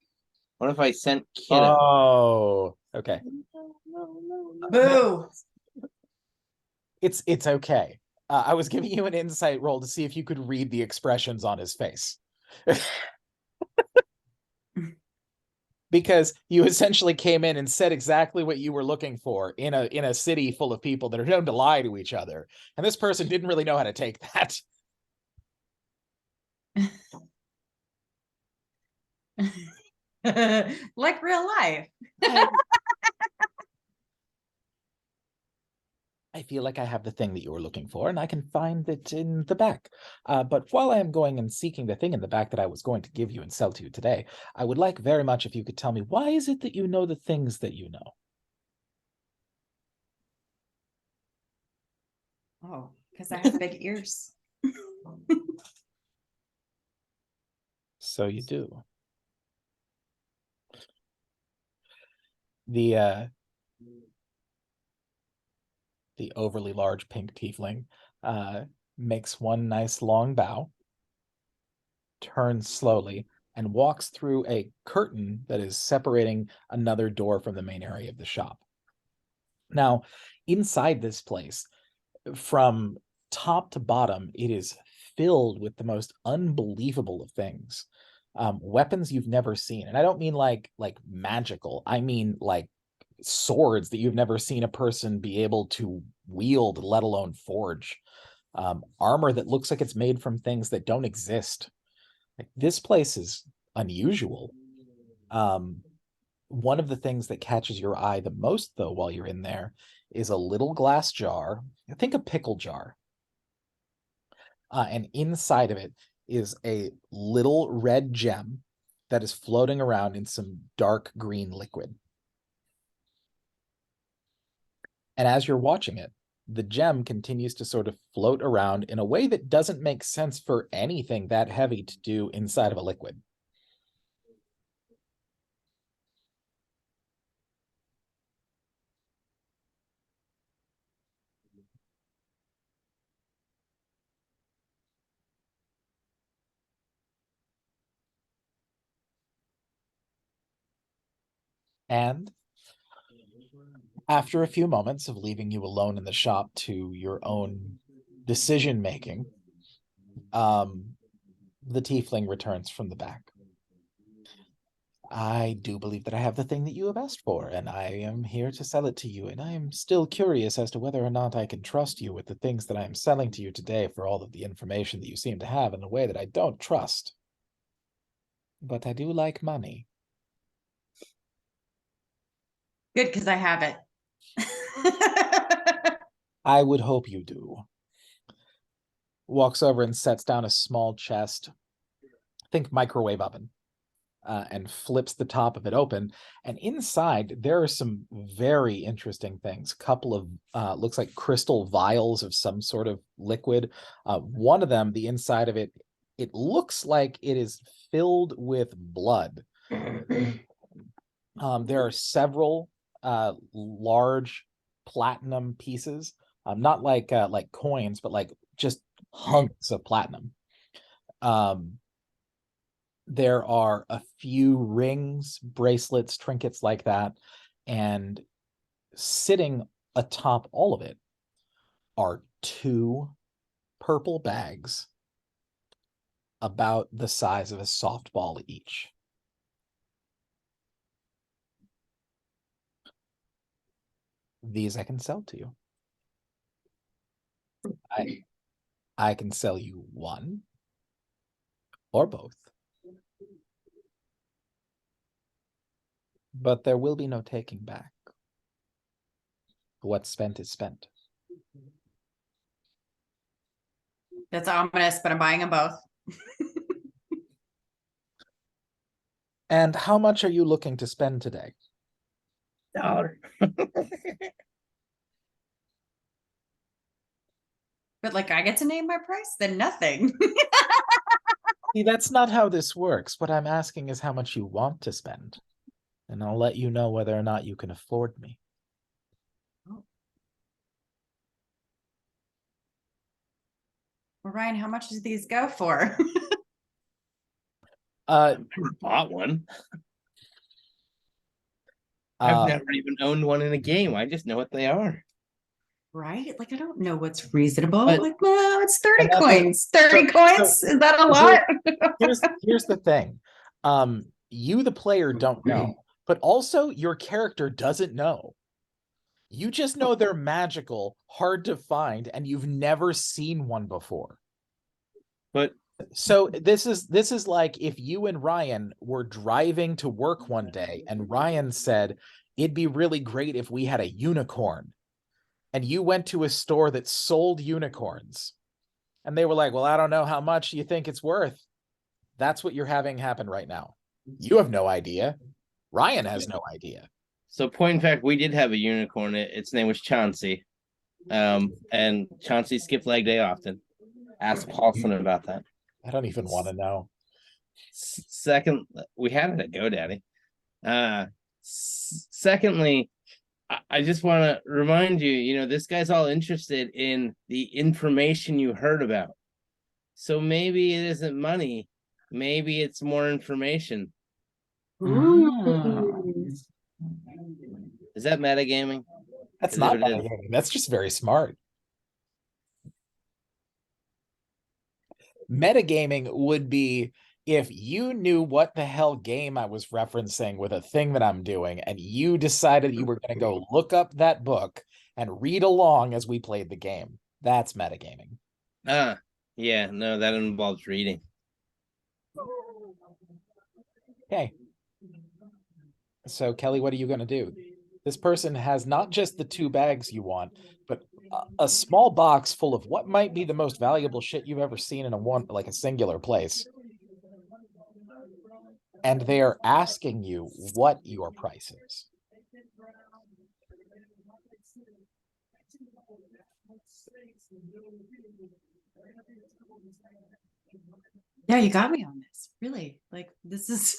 C: What if I sent Kiddo?
A: Oh, okay.
D: Boo.
A: It's okay. I was giving you an insight roll to see if you could read the expressions on his face. Because you essentially came in and said exactly what you were looking for in a city full of people that are known to lie to each other. And this person didn't really know how to take that.
D: Like real life.
A: I feel like I have the thing that you were looking for, and I can find it in the back. But while I am going and seeking the thing in the back that I was going to give you and sell to you today, I would like very much if you could tell me, why is it that you know the things that you know?
D: Oh, because I have big ears.
A: So you do. The overly large pink tiefling makes one nice long bow, turns slowly, and walks through a curtain that is separating another door from the main area of the shop. Now, inside this place, from top to bottom, it is filled with the most unbelievable of things. Weapons you've never seen. And I don't mean like magical. I mean like swords that you've never seen a person be able to wield, let alone forge. Armor that looks like it's made from things that don't exist. Like, this place is unusual. One of the things that catches your eye the most, though, while you're in there, is a little glass jar. Think a pickle jar. And inside of it is a little red gem that is floating around in some dark green liquid. And as you're watching it, the gem continues to sort of float around in a way that doesn't make sense for anything that heavy to do inside of a liquid. And after a few moments of leaving you alone in the shop to your own decision making, the tiefling returns from the back. I do believe that I have the thing that you have asked for, and I am here to sell it to you, and I am still curious as to whether or not I can trust you with the things that I am selling to you today for all of the information that you seem to have in a way that I don't trust. But I do like money.
D: Good, because I have it.
A: I would hope you do. Walks over and sets down a small chest, think microwave oven, and flips the top of it open. And inside, there are some very interesting things. A couple of, looks like crystal vials of some sort of liquid. One of them, the inside of it, it looks like it is filled with blood. There are several large platinum pieces, not like coins, but like just hunks of platinum. There are a few rings, bracelets, trinkets like that, and sitting atop all of it are two purple bags about the size of a softball each. These I can sell to you. I can sell you one or both. But there will be no taking back. What's spent is spent.
D: That's ominous, but I'm buying them both.
A: And how much are you looking to spend today?
C: Dollar.
D: But like I get to name my price, then nothing.
A: See, that's not how this works. What I'm asking is how much you want to spend. And I'll let you know whether or not you can afford me.
D: Well, Ryan, how much do these go for?
C: Never bought one. I've never even owned one in a game. I just know what they are.
D: Right? Like I don't know what's reasonable.
C: But-
D: Like, well, it's 30
A: And that's
D: coins. 30 coins? Is that a lot?
A: here's the thing. You, the player, don't know, but also your character doesn't know. You just know they're magical, hard to find, and you've never seen one before.
C: But
A: So this is like if you and Ryan were driving to work one day and Ryan said, it'd be really great if we had a unicorn. And you went to a store that sold unicorns. And they were like, well, I don't know how much you think it's worth. That's what you're having happen right now. You have no idea. Ryan has no idea.
C: so point in fact, we did have a unicorn. Its name was Chauncey. And Chauncey skipped leg day often. Ask Paulson about that.
A: I don't even want to know.
C: Second, we had it at GoDaddy. Secondly, I just want to remind you, you know, this guy's all interested in the information you heard about. So maybe it isn't money. Maybe it's more information. Is that metagaming?
A: That's
C: Is
A: not
C: it what it is?
A: metagaming. That's just very smart. Metagaming would be if you knew what the hell game I was referencing with a thing that I'm doing, and you decided you were going to go look up that book and read along as we played the game. That's metagaming.
C: Yeah, no, that involves reading.
A: Okay. So, Kelly, what are you going to do? This person has not just the 2 bags you want, but a small box full of what might be the most valuable shit you've ever seen in a singular place. And they are asking you what your price is.
D: Yeah, you got me on this. Really? Like this is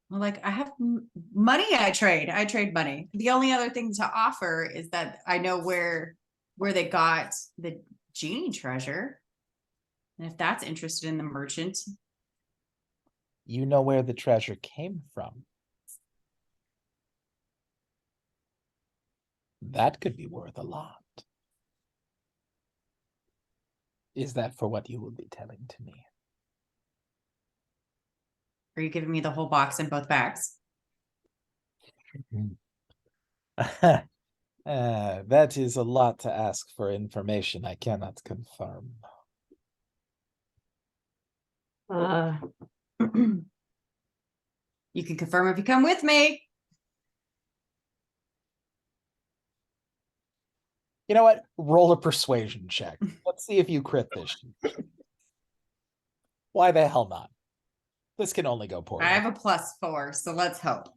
D: like I have money I trade money. The only other thing to offer is that I know where they got the genie treasure. And if that's interested in the merchant.
A: You know where the treasure came from. That could be worth a lot. Is that for what you will be telling to me?
D: Are you giving me the whole box in both bags?
A: That is a lot to ask for information I cannot confirm.
D: You can confirm if you come with me.
A: You know what? Roll a persuasion check. Let's see if you crit this. Why the hell not? This can only go poorly.
D: I have a +4, so let's hope.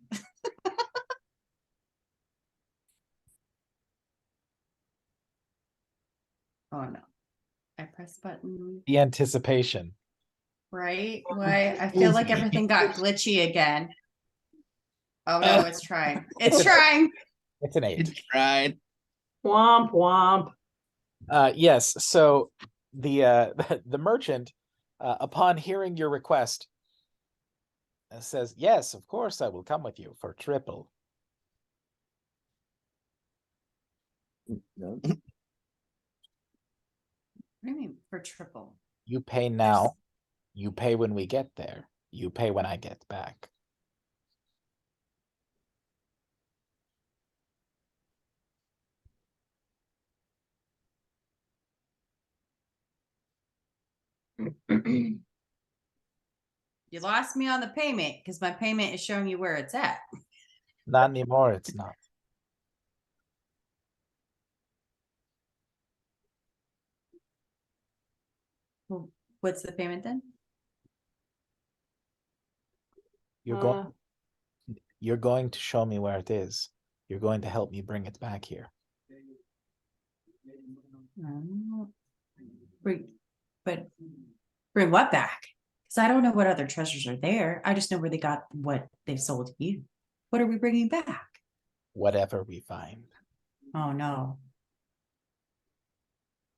D: Oh no. I press button.
A: The anticipation.
D: Right? Why? I feel like everything got glitchy again. Oh no, it's trying. It's trying.
A: It's an 8.
C: It tried.
B: Womp womp.
A: Yes, so the the merchant, upon hearing your request, says, yes, of course I will come with you for triple.
C: No.
D: What do you mean for triple?
A: You pay now. You pay when we get there. You pay when I get back.
D: You lost me on the payment because my payment is showing you where it's at.
A: Not anymore, it's not.
D: What's the payment then?
A: You're going you're going to show me where it is. You're going to help me bring it back here.
D: But bring what back? Because I don't know what other treasures are there. I just know where they got what they sold to you. What are we bringing back?
A: Whatever we find.
D: Oh no.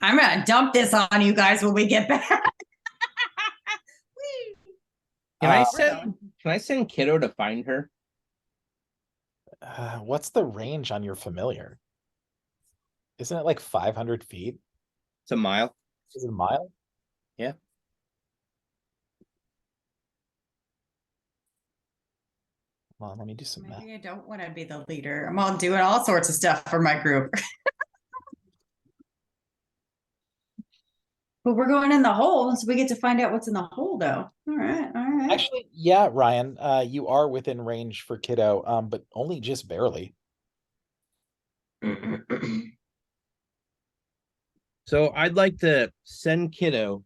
D: I'm gonna dump this on you guys when we get back.
C: Can I
A: Uh,
C: send Kiddo to find her?
A: What's the range on your familiar? Isn't it like 500 feet?
C: It's a mile.
A: Is it a mile?
C: Yeah.
A: Well, let me do some math.
D: Maybe I don't want to be the leader. I'm all doing all sorts of stuff for my group. But we're going in the hole, so we get to find out what's in the hole, though. All right, all right.
A: Actually, yeah, Ryan, you are within range for Kiddo, but only just barely.
C: So I'd like to send Kiddo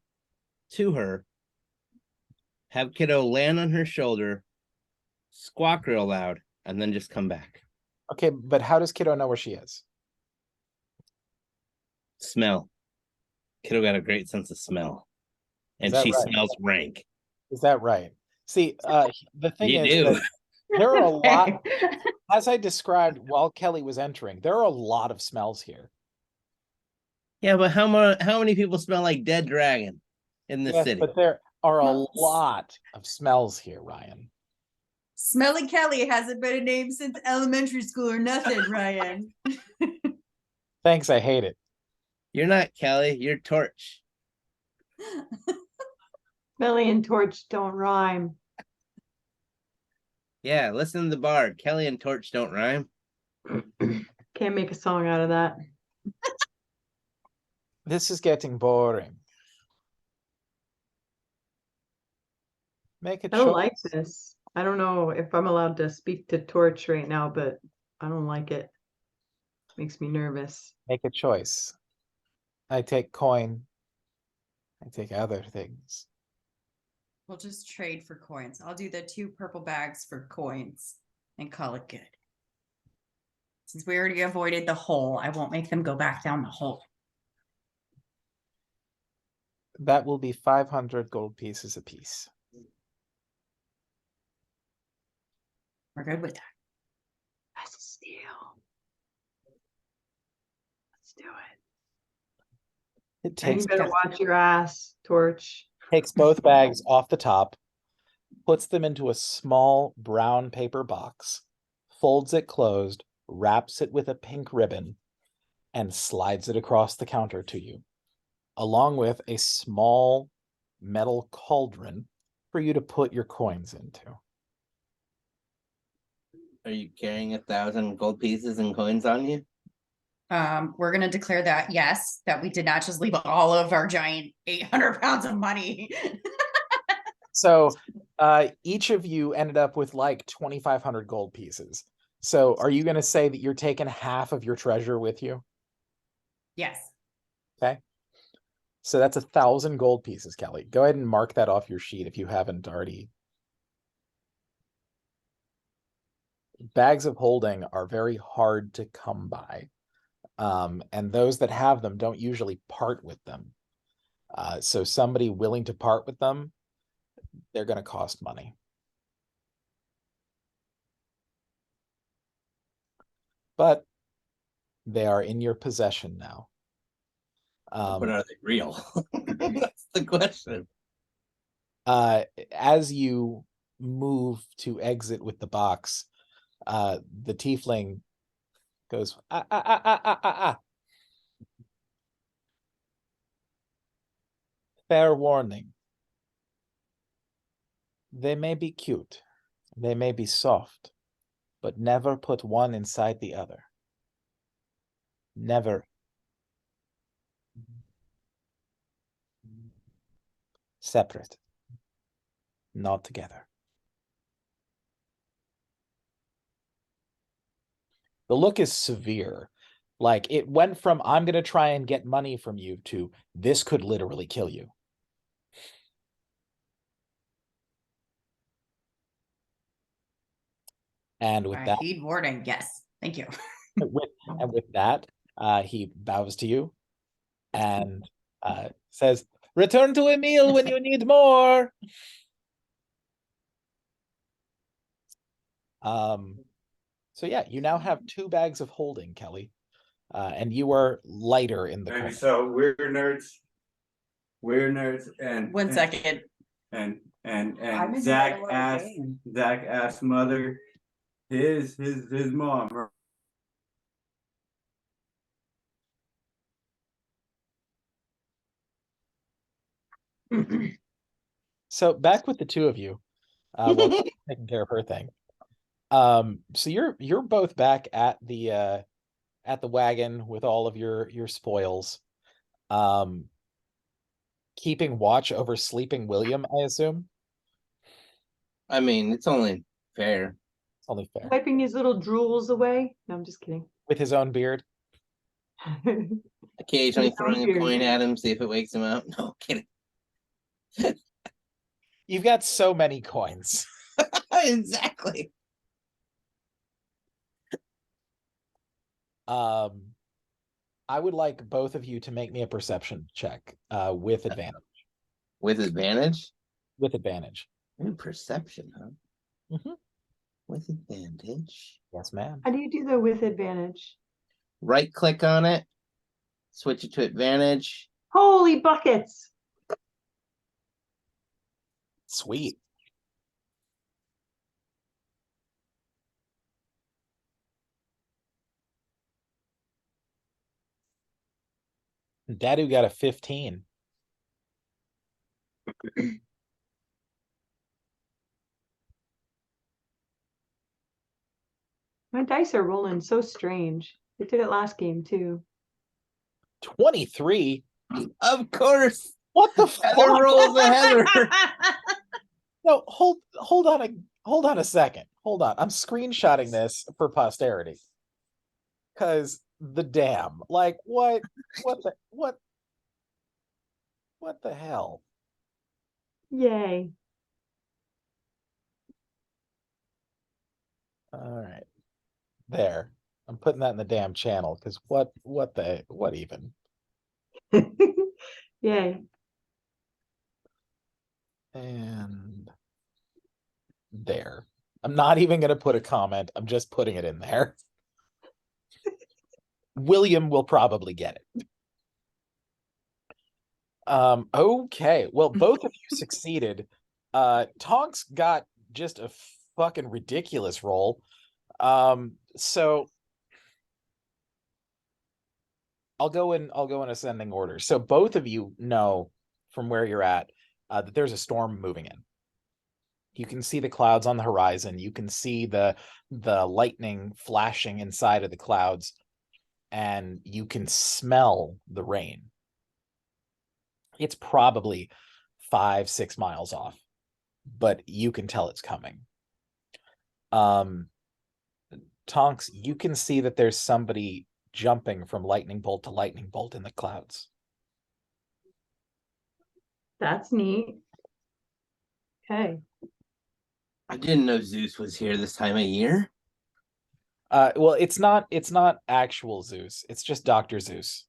C: to her, have Kiddo land on her shoulder, squawk real loud, and then just come back.
A: Okay, but how does Kiddo know where she is?
C: Smell. Kiddo got a great sense of smell. And
A: that
C: she
A: right?
C: smells rank.
A: Is that right? See, the thing
C: You
A: is
C: do.
A: that there are a lot, as I described while Kelly was entering, there are a lot of smells here.
C: Yeah, but how many people smell like dead dragon in the
A: Yes,
C: city?
A: but there are a
D: Well,
A: lot of smells here, Ryan.
D: Smelly Kelly hasn't been a name since elementary school or nothing, Ryan.
A: Thanks, I hate it.
C: You're not Kelly, you're Torch.
B: Billy and Torch don't rhyme.
C: Yeah, listen to the bard. Kelly and Torch don't rhyme.
B: Can't make a song out of that.
A: This is getting boring. Make a
B: I don't
A: choice.
B: like this. I don't know if I'm allowed to speak to Torch right now, but I don't like it. Makes me nervous.
A: Make a choice. I take coin. I take other things.
D: We'll just trade for coins. I'll do the 2 purple bags for coins and call it good. Since we already avoided the hole, I won't make them go back down the hole.
A: That will be 500 gold pieces apiece.
D: We're good with that.
B: That's a steal. Let's do it.
A: It
B: And
A: takes
B: you better watch your ass, Torch.
A: takes both bags off the top, puts them into a small brown paper box, folds it closed, wraps it with a pink ribbon, and slides it across the counter to you, along with a small metal cauldron for you to put your coins into.
C: Are you carrying 1,000 gold pieces and coins on you?
D: We're gonna declare that yes, that we did not just leave all of our giant 800 pounds of money.
A: So each of you ended up with like 2,500 gold pieces. So are you going to say that you're taking half of your treasure with you?
D: Yes.
A: Okay. So that's 1,000 gold pieces, Kelly. Go ahead and mark that off your sheet if you haven't already. Bags of holding are very hard to come by. And those that have them don't usually part with them. So somebody willing to part with them, they're going to cost money. But they are in your possession now.
C: But are they real? That's the question.
A: As you move to exit with the box, the tiefling goes, ah, ah, ah, ah, ah, ah, ah. Fair warning. They may be cute, they may be soft, but never put one inside the other. Never. Separate. Not together. The look is severe. Like it went from I'm gonna try and get money from you to this could literally kill you. And with that,
D: Heed warning. Yes. Thank you.
A: with and with that, he bows to you and says, "Return to Emil when you need more." So yeah, you now have 2 bags of holding, Kelly, and you are lighter in the
E: And
A: corner.
E: so we're nerds, and
D: One second.
E: and
D: I'm in the
E: Zach
D: middle of a
E: asked
D: game.
E: mother his mom.
A: So back with the 2 of you, while taking care of her thing. So you're both back at the wagon with all of your spoils. Keeping watch over sleeping William, I assume.
C: I mean, it's only fair.
A: It's only fair.
B: Wiping his little drools away. No, I'm just kidding.
A: With his own beard.
C: Occasionally
B: Sounds
C: throwing a
B: weird.
C: coin at him, see if it wakes him up. No kidding.
A: You've got so many coins.
C: Exactly.
A: I would like both of you to make me a perception check, with advantage.
C: With advantage?
A: With advantage.
C: Ooh, perception, huh?
A: Mhm.
C: With advantage.
A: Yes, ma'am.
B: How do you do the with advantage?
C: Right click on it, switch it to advantage.
B: Holy buckets!
A: Sweet. Dadu got a 15.
B: My dice are rolling so strange. They did it last game too.
A: 23.
C: Of course.
A: What the
C: Heather
A: fuck?
C: rolls a Heather.
A: No, hold on a second. Hold on. I'm screenshotting this for posterity. Cause the damn. Like what the hell?
B: Yay.
A: All right. There. I'm putting that in the damn channel because what even?
B: Yay.
A: And there. I'm not even gonna put a comment. I'm just putting it in there. William will probably get it. Okay. Well, both of you succeeded. Tonks got just a fucking ridiculous roll. So I'll go in ascending order. So both of you know from where you're at that there's a storm moving in. You can see the clouds on the horizon. You can see the lightning flashing inside of the clouds, and you can smell the rain. It's probably 5-6 miles off, but you can tell it's coming. Tonks, you can see that there's somebody jumping from lightning bolt to lightning bolt in the clouds.
B: That's neat. Okay.
C: I didn't know Zeus was here this time of year.
A: Well, it's not actual Zeus. It's just Dr. Zeus.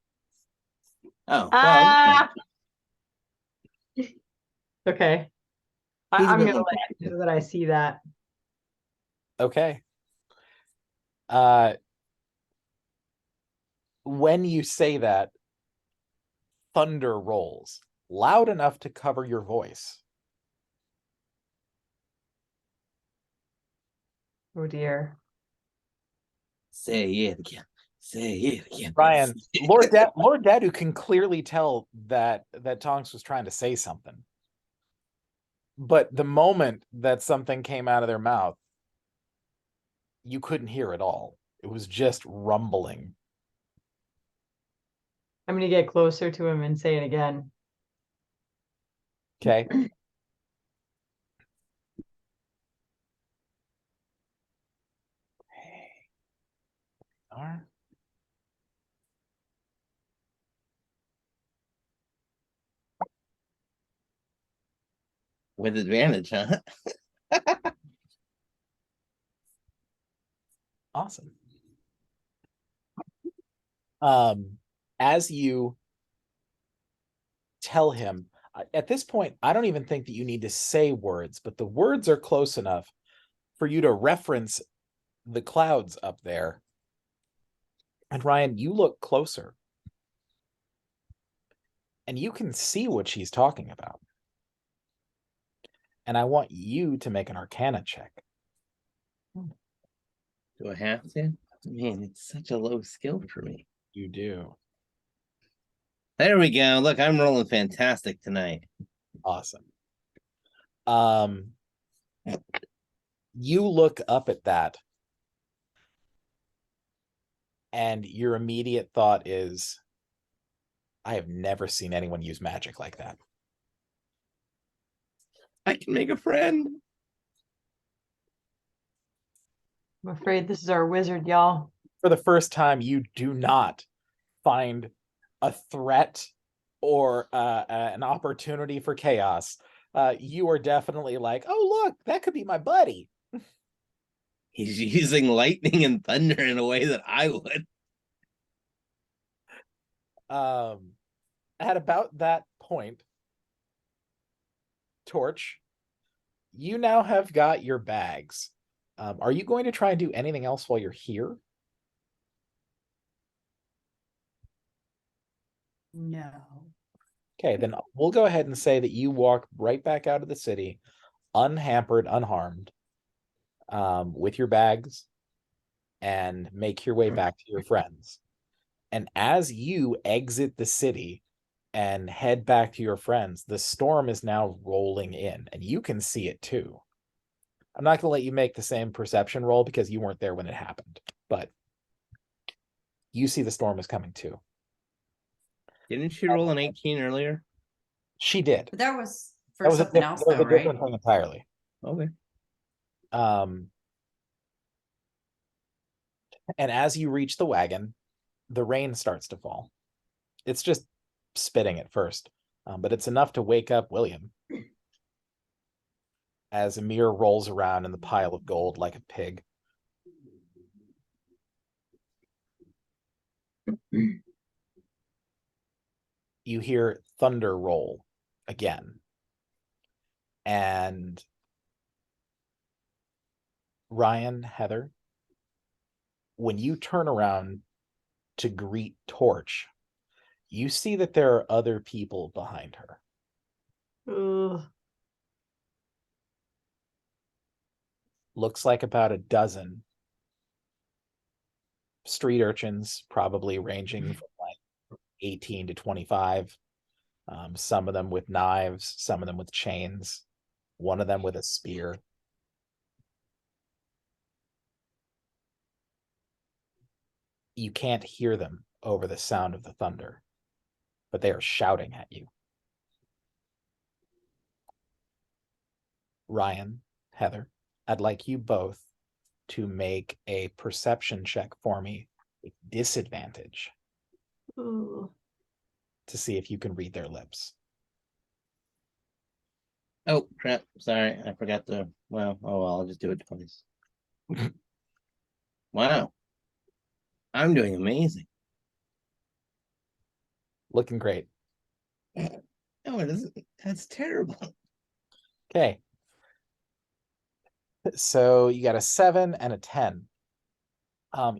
C: Oh, well,
B: Ah! Okay.
C: He's a
B: I'm
C: bit
B: gonna
C: more
B: let you know that I see that.
A: Okay. When you say that, thunder rolls loud enough to cover your voice.
B: Oh dear.
C: say it again. Say it again.
A: Ryan, Lord Dadu can clearly tell that Tonks was trying to say something. But the moment that something came out of their mouth, you couldn't hear it all. It was just rumbling.
B: I'm gonna get closer to him and say it again.
A: Okay. Are.
C: With advantage, huh?
A: Awesome. As you tell him, at this point, I don't even think that you need to say words, but the words are close enough for you to reference the clouds up there. And Ryan, you look closer and you can see what she's talking about. And I want you to make an Arcana check.
C: Do I have to? Man, it's such a low skill for me.
A: You do.
C: There we go. Look, I'm rolling fantastic tonight.
A: Awesome. You look up at that, and your immediate thought is, I have never seen anyone use magic like that.
C: I can make a friend.
B: I'm afraid this is our wizard, y'all.
A: For the first time, you do not find a threat or an opportunity for chaos. You are definitely like, oh, look, that could be my buddy.
C: He's using lightning and thunder in a way that I would.
A: At about that point, Torch, you now have got your bags. Are you going to try and do anything else while you're here?
B: No.
A: Okay, then we'll go ahead and say that you walk right back out of the city, unhampered, unharmed, with your bags, and make your way back to your friends. And as you exit the city and head back to your friends, the storm is now rolling in, and you can see it too. I'm not going to let you make the same perception roll because you weren't there when it happened, but you see the storm is coming too.
C: Didn't she roll an 18 earlier?
A: She did.
D: But that was for
A: That was
D: something else
A: that was
D: though,
A: a
D: right?
A: different thing entirely.
C: Okay.
A: And as you reach the wagon, the rain starts to fall. It's just spitting at first, but it's enough to wake up William as Amir rolls around in the pile of gold like a pig. You hear thunder roll again. And Ryan, Heather, when you turn around to greet Torch, you see that there are other people behind her.
B: Ugh.
A: Looks like about a dozen street urchins, probably ranging from like 18 to 25. Some of them with knives, some of them with chains, one of them with a spear. You can't hear them over the sound of the thunder, but they are shouting at you. Ryan, Heather, I'd like you both to make a perception check for me with disadvantage
B: Ugh.
A: to see if you can read their lips.
C: Oh, crap. Sorry. I forgot to. Well, oh, well, I'll just do it twice. Wow. I'm doing amazing.
A: Looking great.
C: No, it isn't. That's terrible.
A: Okay. So you got a 7 and a 10.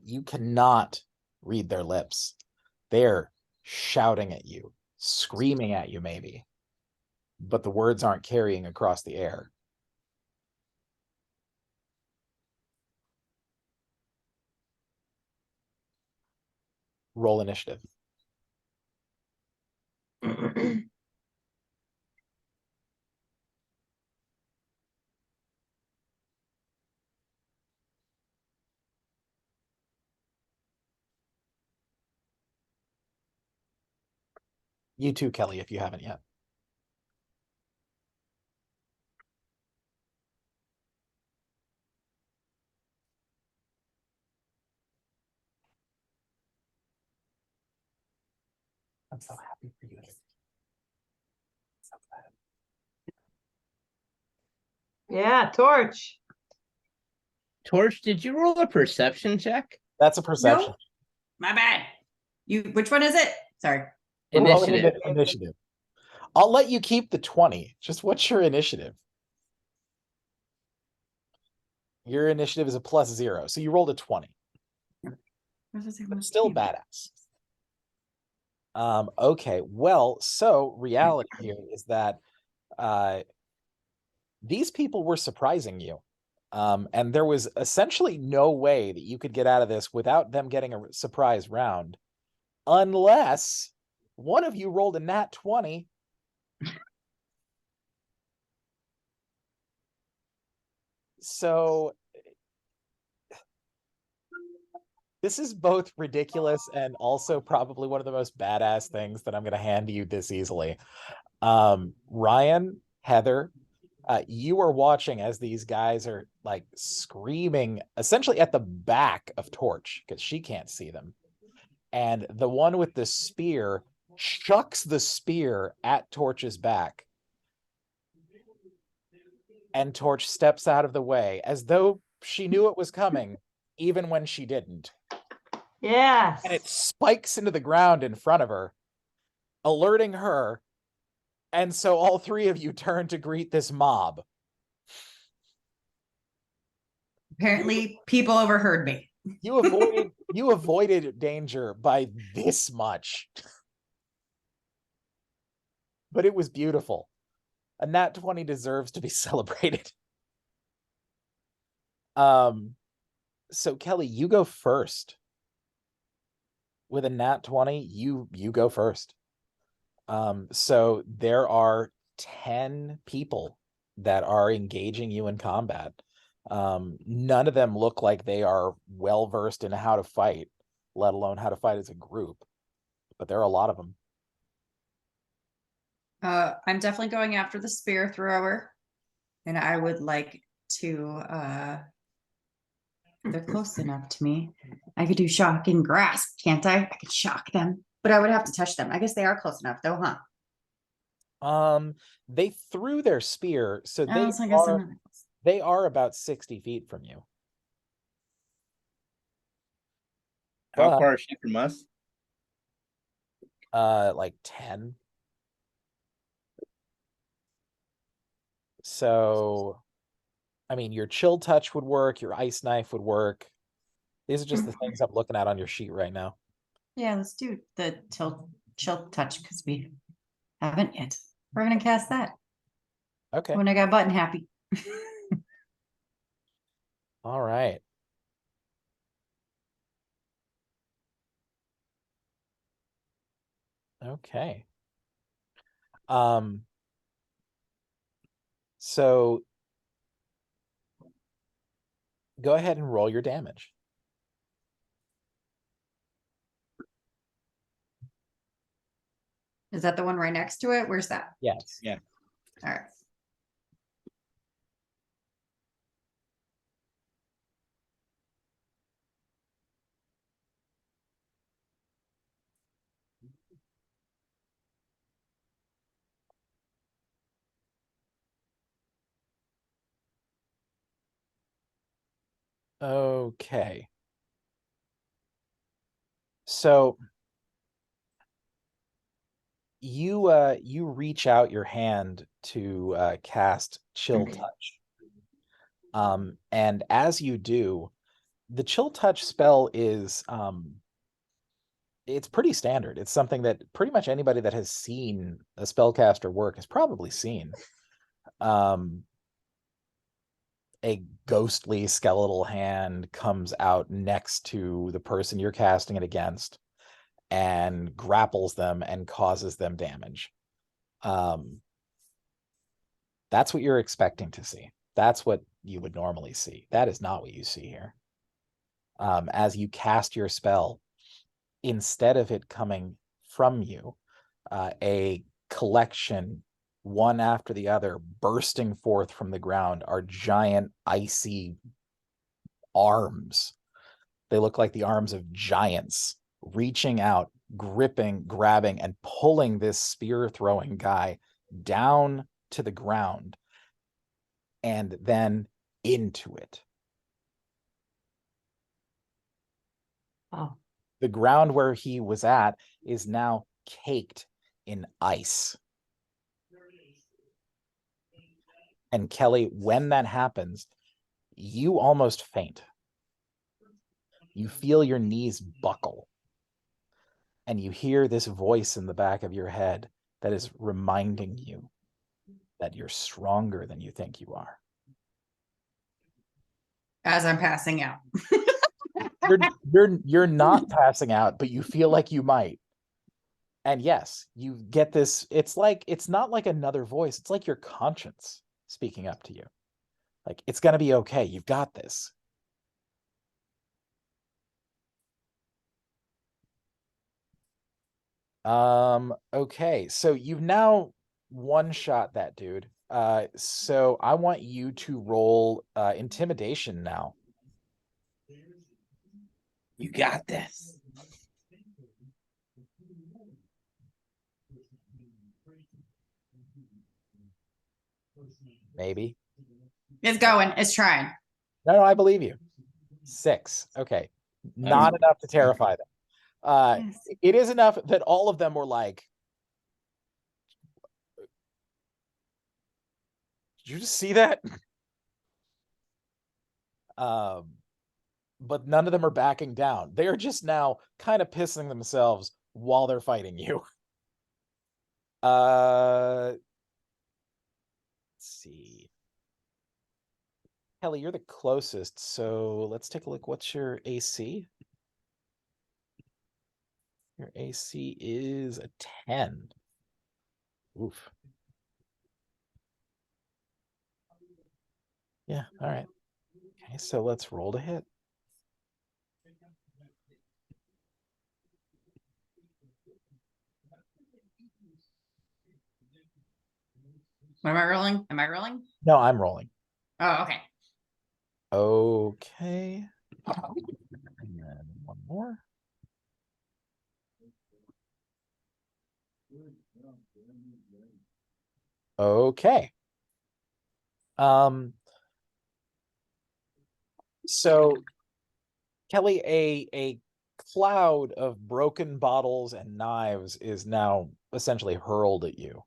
A: You cannot read their lips. They're shouting at you, screaming at you maybe, but the words aren't carrying across the air. Roll initiative. You too, Kelly, if you haven't yet. I'm so happy for you. So glad.
B: Yeah, Torch.
C: Torch, did you roll a perception check?
A: That's a perception.
D: No, my bad. Which one is it? Sorry.
A: We're rolling
C: Initiative.
A: into initiative. I'll let you keep the 20. Just what's your initiative? Your initiative is a +0, so you rolled a 20. But still badass. Okay, well, so reality here is that these people were surprising you. And there was essentially no way that you could get out of this without them getting a surprise round, unless one of you rolled a nat 20. So this is both ridiculous and also probably one of the most badass things that I'm going to hand to you this easily. Ryan, Heather, you are watching as these guys are like screaming essentially at the back of Torch because she can't see them. And the one with the spear chucks the spear at Torch's back. And Torch steps out of the way as though she knew it was coming, even when she didn't.
B: Yes.
A: And it spikes into the ground in front of her, alerting her. And so all three of you turn to greet this mob.
D: Apparently, people overheard me.
A: You avoided danger by this much. But it was beautiful. A nat 20 deserves to be celebrated. So Kelly, you go first. With a nat 20, you go first. So there are 10 people that are engaging you in combat. None of them look like they are well versed in how to fight, let alone how to fight as a group. But there are a lot of them.
D: I'm definitely going after the spear thrower, and I would like to. They're close enough to me. I could do shock and grasp, can't I? I could shock them, but I would have to touch them. I guess they are close enough, though, huh?
A: They threw their spear, so
D: Oh, so I guess I'm not that close.
A: they are about 60 feet from you.
C: How
A: But-
C: far is she from us?
A: Like 10. So, I mean, your chill touch would work, your ice knife would work. These are just the things I'm looking at on your sheet right now.
D: Yeah, let's do the chill touch because we haven't yet. We're gonna cast that
A: Okay.
D: when I got button happy.
A: All right. Okay. So go ahead and roll your damage.
D: Is that the one right next to it? Where's that?
A: Yes.
C: Yeah.
D: All right.
A: Okay. So you reach out your hand to cast Chill Touch. And as you do, the Chill Touch spell is it's pretty standard. It's something that pretty much anybody that has seen a spellcaster work has probably seen. A ghostly skeletal hand comes out next to the person you're casting it against and grapples them and causes them damage. That's what you're expecting to see. That's what you would normally see. That is not what you see here. As you cast your spell, instead of it coming from you, a collection, one after the other, bursting forth from the ground are giant icy arms. They look like the arms of giants reaching out, gripping, grabbing, and pulling this spear throwing guy down to the ground and then into it.
B: Oh,
A: The ground where he was at is now caked in ice. And Kelly, when that happens, you almost faint. You feel your knees buckle. And you hear this voice in the back of your head that is reminding you that you're stronger than you think you are.
D: As I'm passing out.
A: You're not passing out, but you feel like you might. And yes, you get this. It's not like another voice. It's like your conscience speaking up to you. Like, it's gonna be okay. You've got this. Okay, so you've now one shot that dude. So I want you to roll intimidation now.
C: You got this.
A: Maybe.
D: It's going, it's trying.
A: No, I believe you. 6. Okay. Not enough to terrify them.
D: Yes.
A: It is enough that all of them were like, did you just see that? But none of them are backing down. They're just now kind of pissing themselves while they're fighting you. Let's see. Kelly, you're the closest, so let's take a look. What's your AC? Your AC is a 10. Oof. Yeah, all right. Okay, so let's roll to hit.
D: What am I rolling? Am I rolling?
A: No, I'm rolling.
D: Oh, okay.
A: Okay. And then one more. Okay. So Kelly, a cloud of broken bottles and knives is now essentially hurled at you.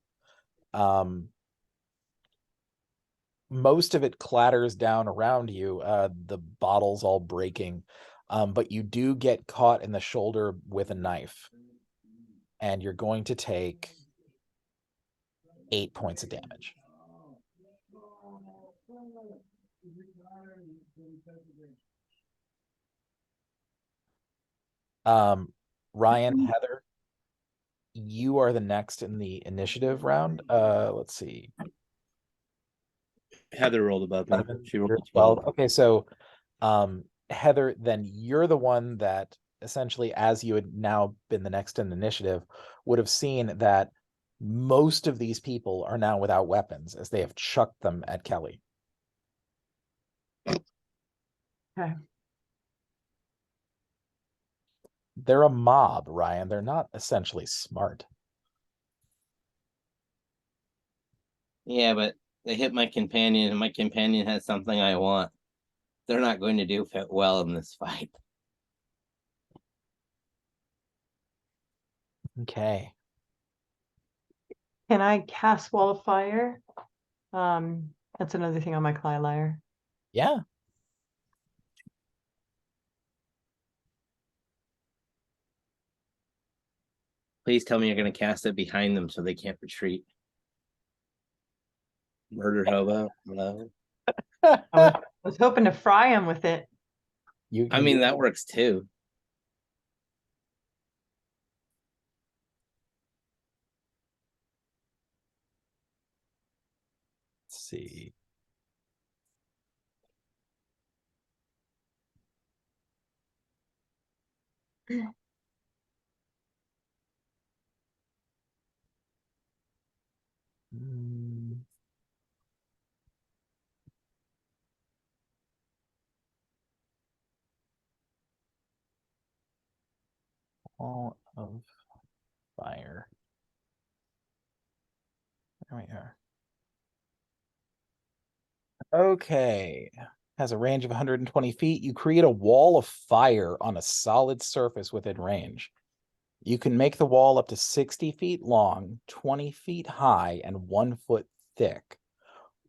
A: Most of it clatters down around you, the bottles all breaking, but you do get caught in the shoulder with a knife, and you're going to take 8 points of damage. Ryan, Heather, you are the next in the initiative round. Let's see.
C: Heather rolled above me. She
A: You're
C: rolled
A: 12.
C: 12.
A: Okay, so Heather, then you're the one that essentially, as you had now been the next in the initiative, would have seen that most of these people are now without weapons as they have chucked them at Kelly.
B: okay.
A: They're a mob, Ryan. They're not essentially smart.
C: Yeah, but they hit my companion, and my companion has something I want. They're not going to do well in this fight.
A: Okay.
B: Can I cast Wall of Fire? That's another thing on my Clylyre.
A: Yeah.
C: Please tell me you're going to cast it behind them so they can't retreat. Murder hobo. Hello.
B: I was hoping to fry him with it.
A: You
C: I
A: can
C: mean,
A: do-
C: that works too.
A: Let's see. Mm. Wall of fire. There we are. Okay. Has a range of 120 feet. You create a wall of fire on a solid surface within range. You can make the wall up to 60 feet long, 20 feet high, and 1 foot thick,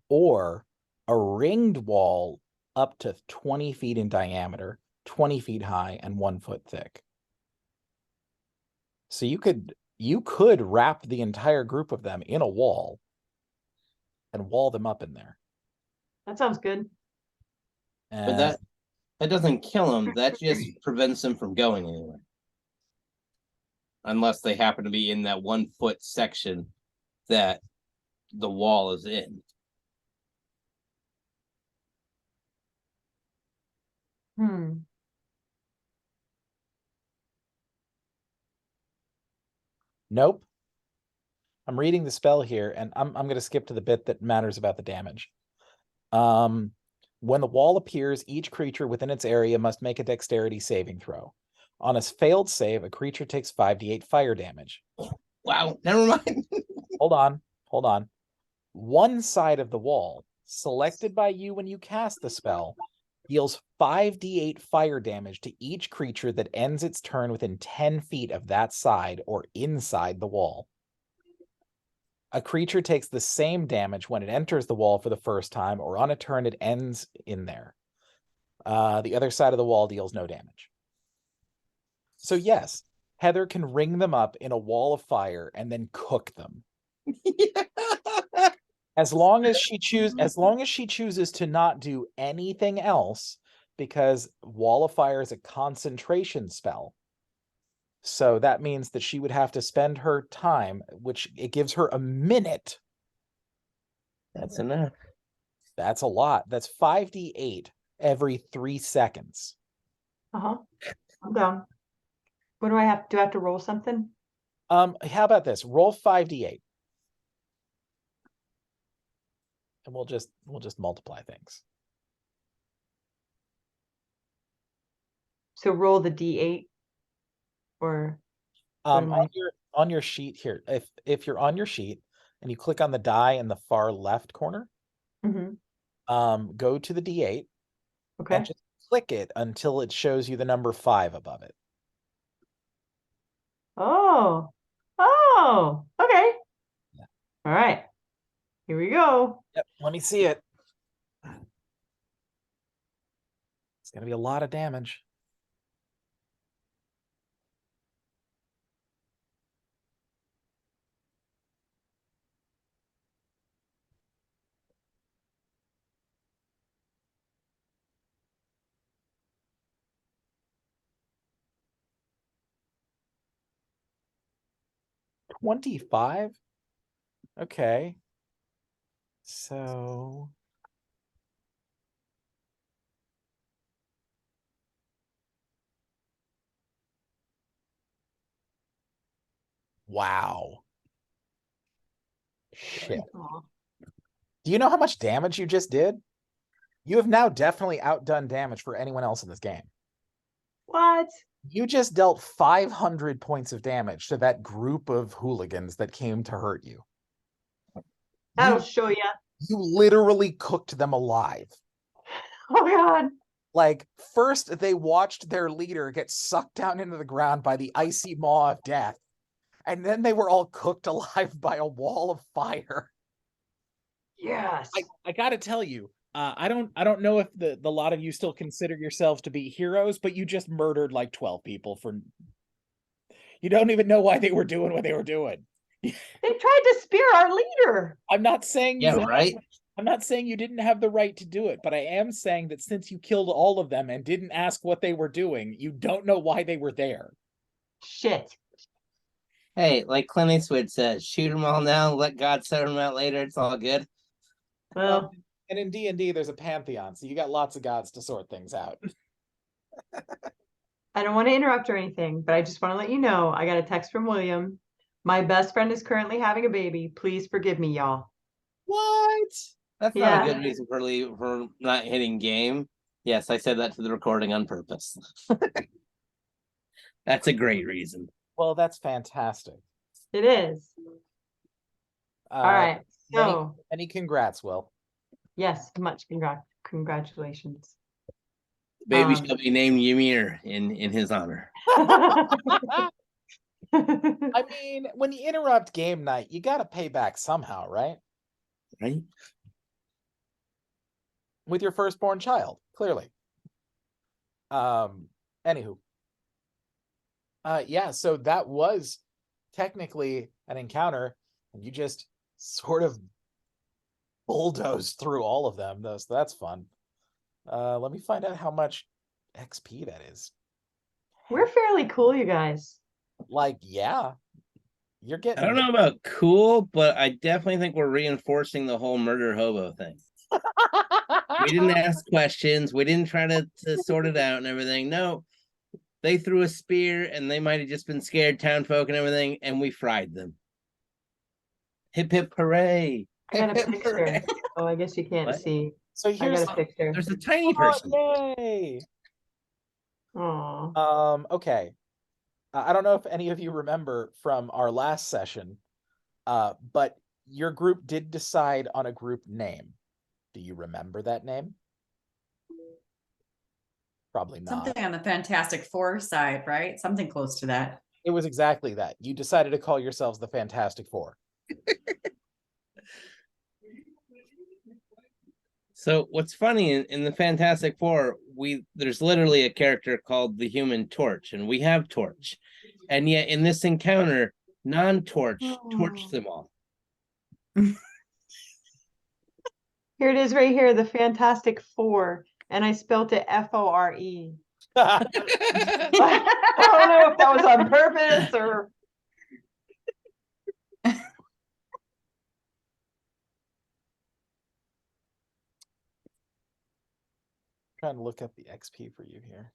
A: or a ringed wall up to 20 feet in diameter, 20 feet high, and 1 foot thick. So you could wrap the entire group of them in a wall and wall them up in there.
B: That sounds good.
C: But that doesn't kill them. That just prevents them from going anywhere. Unless they happen to be in that 1 foot section that the wall is in.
A: Nope. I'm reading the spell here, and I'm going to skip to the bit that matters about the damage. When the wall appears, each creature within its area must make a dexterity saving throw. On a failed save, a creature takes 5d8 fire damage.
C: Wow, never mind.
A: Hold on. One side of the wall, selected by you when you cast the spell, deals 5d8 fire damage to each creature that ends its turn within 10 feet of that side or inside the wall. A creature takes the same damage when it enters the wall for the first time, or on a turn it ends in there. The other side of the wall deals no damage. So yes, Heather can ring them up in a wall of fire and then cook them. As long as she chooses to not do anything else, because Wall of Fire is a concentration spell. So that means that she would have to spend her time, which it gives her a minute.
C: That's enough.
A: That's a lot. That's 5d8 every 3 seconds.
B: I'm down. What do I have? Do I have to roll something?
A: How about this? Roll 5d8. And we'll just multiply things.
B: So roll the D8 or what am I-
A: On your sheet here, if you're on your sheet and you click on the die in the far left corner, go to the D8
B: Okay.
A: and just click it until it shows you the number 5 above it.
B: Oh, okay.
A: Yeah.
B: All right. Here we go.
A: Yep, let me see it. It's gonna be a lot of damage. $25? Okay. So wow. Shit.
B: Aw.
A: Do you know how much damage you just did? You have now definitely outdone damage for anyone else in this game.
B: What?
A: You just dealt 500 points of damage to that group of hooligans that came to hurt you.
B: That'll show you.
A: You literally cooked them alive.
B: Oh God.
A: Like, first they watched their leader get sucked down into the ground by the icy maw of death, and then they were all cooked alive by a wall of fire.
B: Yes.
A: I gotta tell you, I don't know if the lot of you still consider yourselves to be heroes, but you just murdered like 12 people for. You don't even know why they were doing what they were doing.
B: They tried to spear our leader.
A: I'm not saying
C: Yeah, right?
A: I'm not saying you didn't have the right to do it, but I am saying that since you killed all of them and didn't ask what they were doing, you don't know why they were there.
B: Shit.
C: Hey, like Clint Eastwood says, shoot them all now, let God sort them out later. It's all good.
B: Well,
A: And in D&D, there's a pantheon, so you got lots of gods to sort things out.
B: I don't want to interrupt or anything, but I just want to let you know I got a text from William. My best friend is currently having a baby. Please forgive me, y'all.
A: What?
C: That's not a
B: Yeah.
C: good reason for not hitting game. Yes, I said that to the recording on purpose. That's a great reason.
A: Well, that's fantastic.
B: It is. All right.
A: Many,
B: So
A: many congrats, Will.
B: yes, much congratulations.
C: Baby
B: Um,
C: shall be named Ymir in his honor.
A: I mean, when you interrupt game night, you got to pay back somehow, right?
C: Right?
A: With your firstborn child, clearly. Anywho. Yeah, so that was technically an encounter, and you just sort of bulldozed through all of them, though, so that's fun. Let me find out how much XP that is.
B: We're fairly cool, you guys.
A: Like, yeah, you're getting
C: I don't know about cool, but I definitely think we're reinforcing the whole murder hobo thing. We didn't ask questions. We didn't try to sort it out and everything. No, they threw a spear and they might have just been scared townfolk and everything, and we fried them. Hip hip hooray.
B: I got a
A: Hip, hip,
B: picture.
A: hooray.
B: Oh, I guess you can't
C: What?
B: see.
A: So
B: I
A: here's
B: got a picture.
C: There's a tiny person.
A: yay.
B: Oh,
A: Okay. I don't know if any of you remember from our last session, but your group did decide on a group name. Do you remember that name? Probably not.
D: Something on the Fantastic Four side, right? Something close to that.
A: It was exactly that. You decided to call yourselves the Fantastic Four.
C: So what's funny in the Fantastic Four, there's literally a character called the Human Torch, and we have Torch, and yet in this encounter, non-Torch torched them all.
B: here it is right here, the Fantastic Four, and I spelt it FORE. I don't know if that was on purpose or.
A: Trying to look up the XP for you here.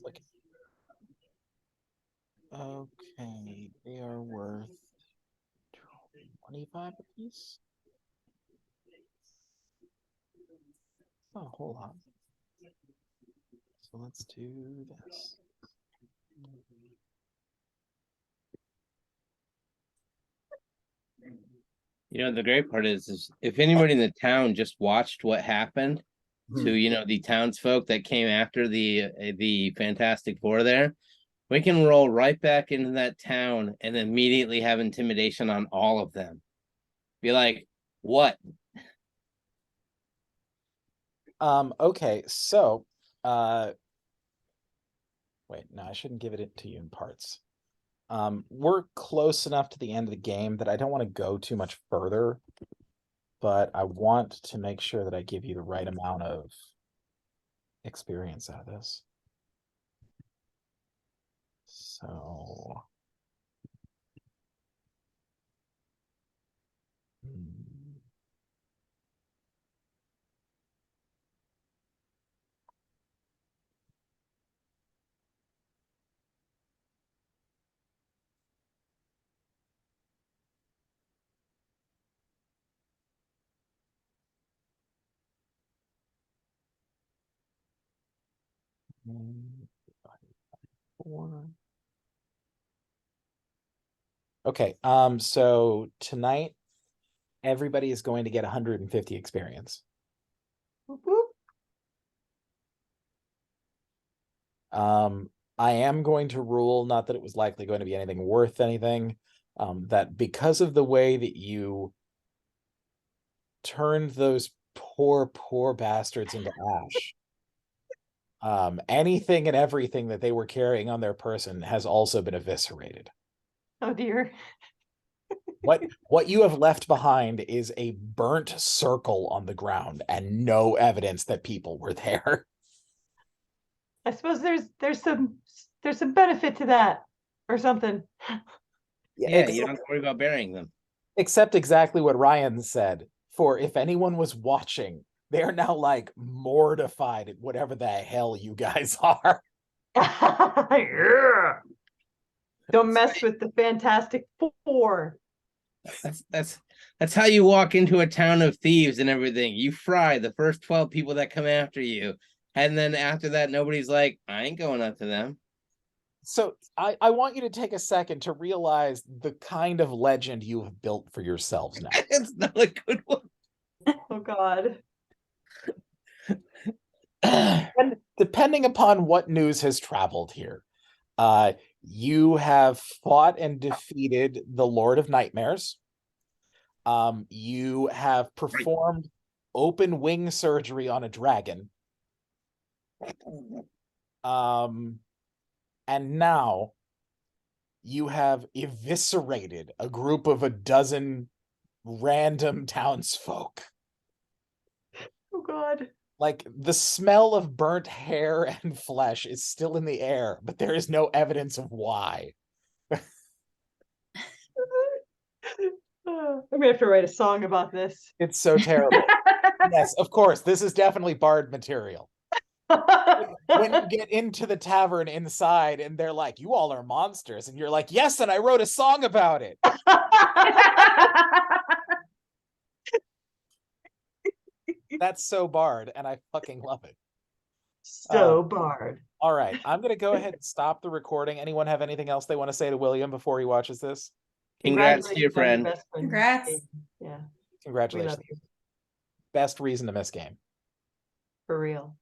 A: Like, okay, they are worth 25 apiece. Not a whole lot. So let's do this.
C: You know, the great part is if anybody in the town just watched what happened to, the townsfolk that came after the Fantastic Four there, we can roll right back into that town and immediately have intimidation on all of them. Be like, what?
A: Okay, so wait, no, I shouldn't give it to you in parts. We're close enough to the end of the game that I don't want to go too much further, but I want to make sure that I give you the right amount of experience out of this. So divided by 4. Okay, so tonight everybody is going to get 150 experience.
B: Whoop, whoop.
A: I am going to rule, not that it was likely going to be anything worth anything, that because of the way that you turned those poor bastards into ash, anything and everything that they were carrying on their person has also been eviscerated.
B: Oh dear.
A: What you have left behind is a burnt circle on the ground and no evidence that people were there.
B: I suppose there's some benefit to that or something.
C: Yeah, you don't have to worry about burying them.
A: Except exactly what Ryan said. For if anyone was watching, they are now like mortified at whatever the hell you guys are.
B: Yeah. Don't mess with the Fantastic Four.
C: That's how you walk into a town of thieves and everything. You fry the first 12 people that come after you. And then after that, nobody's like, I ain't going up to them.
A: So I want you to take a second to realize the kind of legend you have built for yourselves now.
C: It's not a good one.
B: Oh God.
A: And depending upon what news has traveled here, you have fought and defeated the Lord of Nightmares. You have performed open wing surgery on a dragon. And now you have eviscerated a group of a dozen random townsfolk.
B: Oh God.
A: Like the smell of burnt hair and flesh is still in the air, but there is no evidence of why.
B: I'm gonna have to write a song about this.
A: It's so terrible. Yes, of course, this is definitely bard material. When you get into the tavern inside and they're like, you all are monsters, and you're like, yes, and I wrote a song about it. That's so bard, and I fucking love it.
B: So Bard.
A: All right, I'm gonna go ahead and stop the recording. Anyone have anything else they want to say to William before he watches this?
C: Congrats to your
B: Congratulations on
C: friend.
B: best friend.
D: Congrats.
B: Yeah, we
A: Congratulations.
B: love you
A: Best reason to miss game.
B: for real.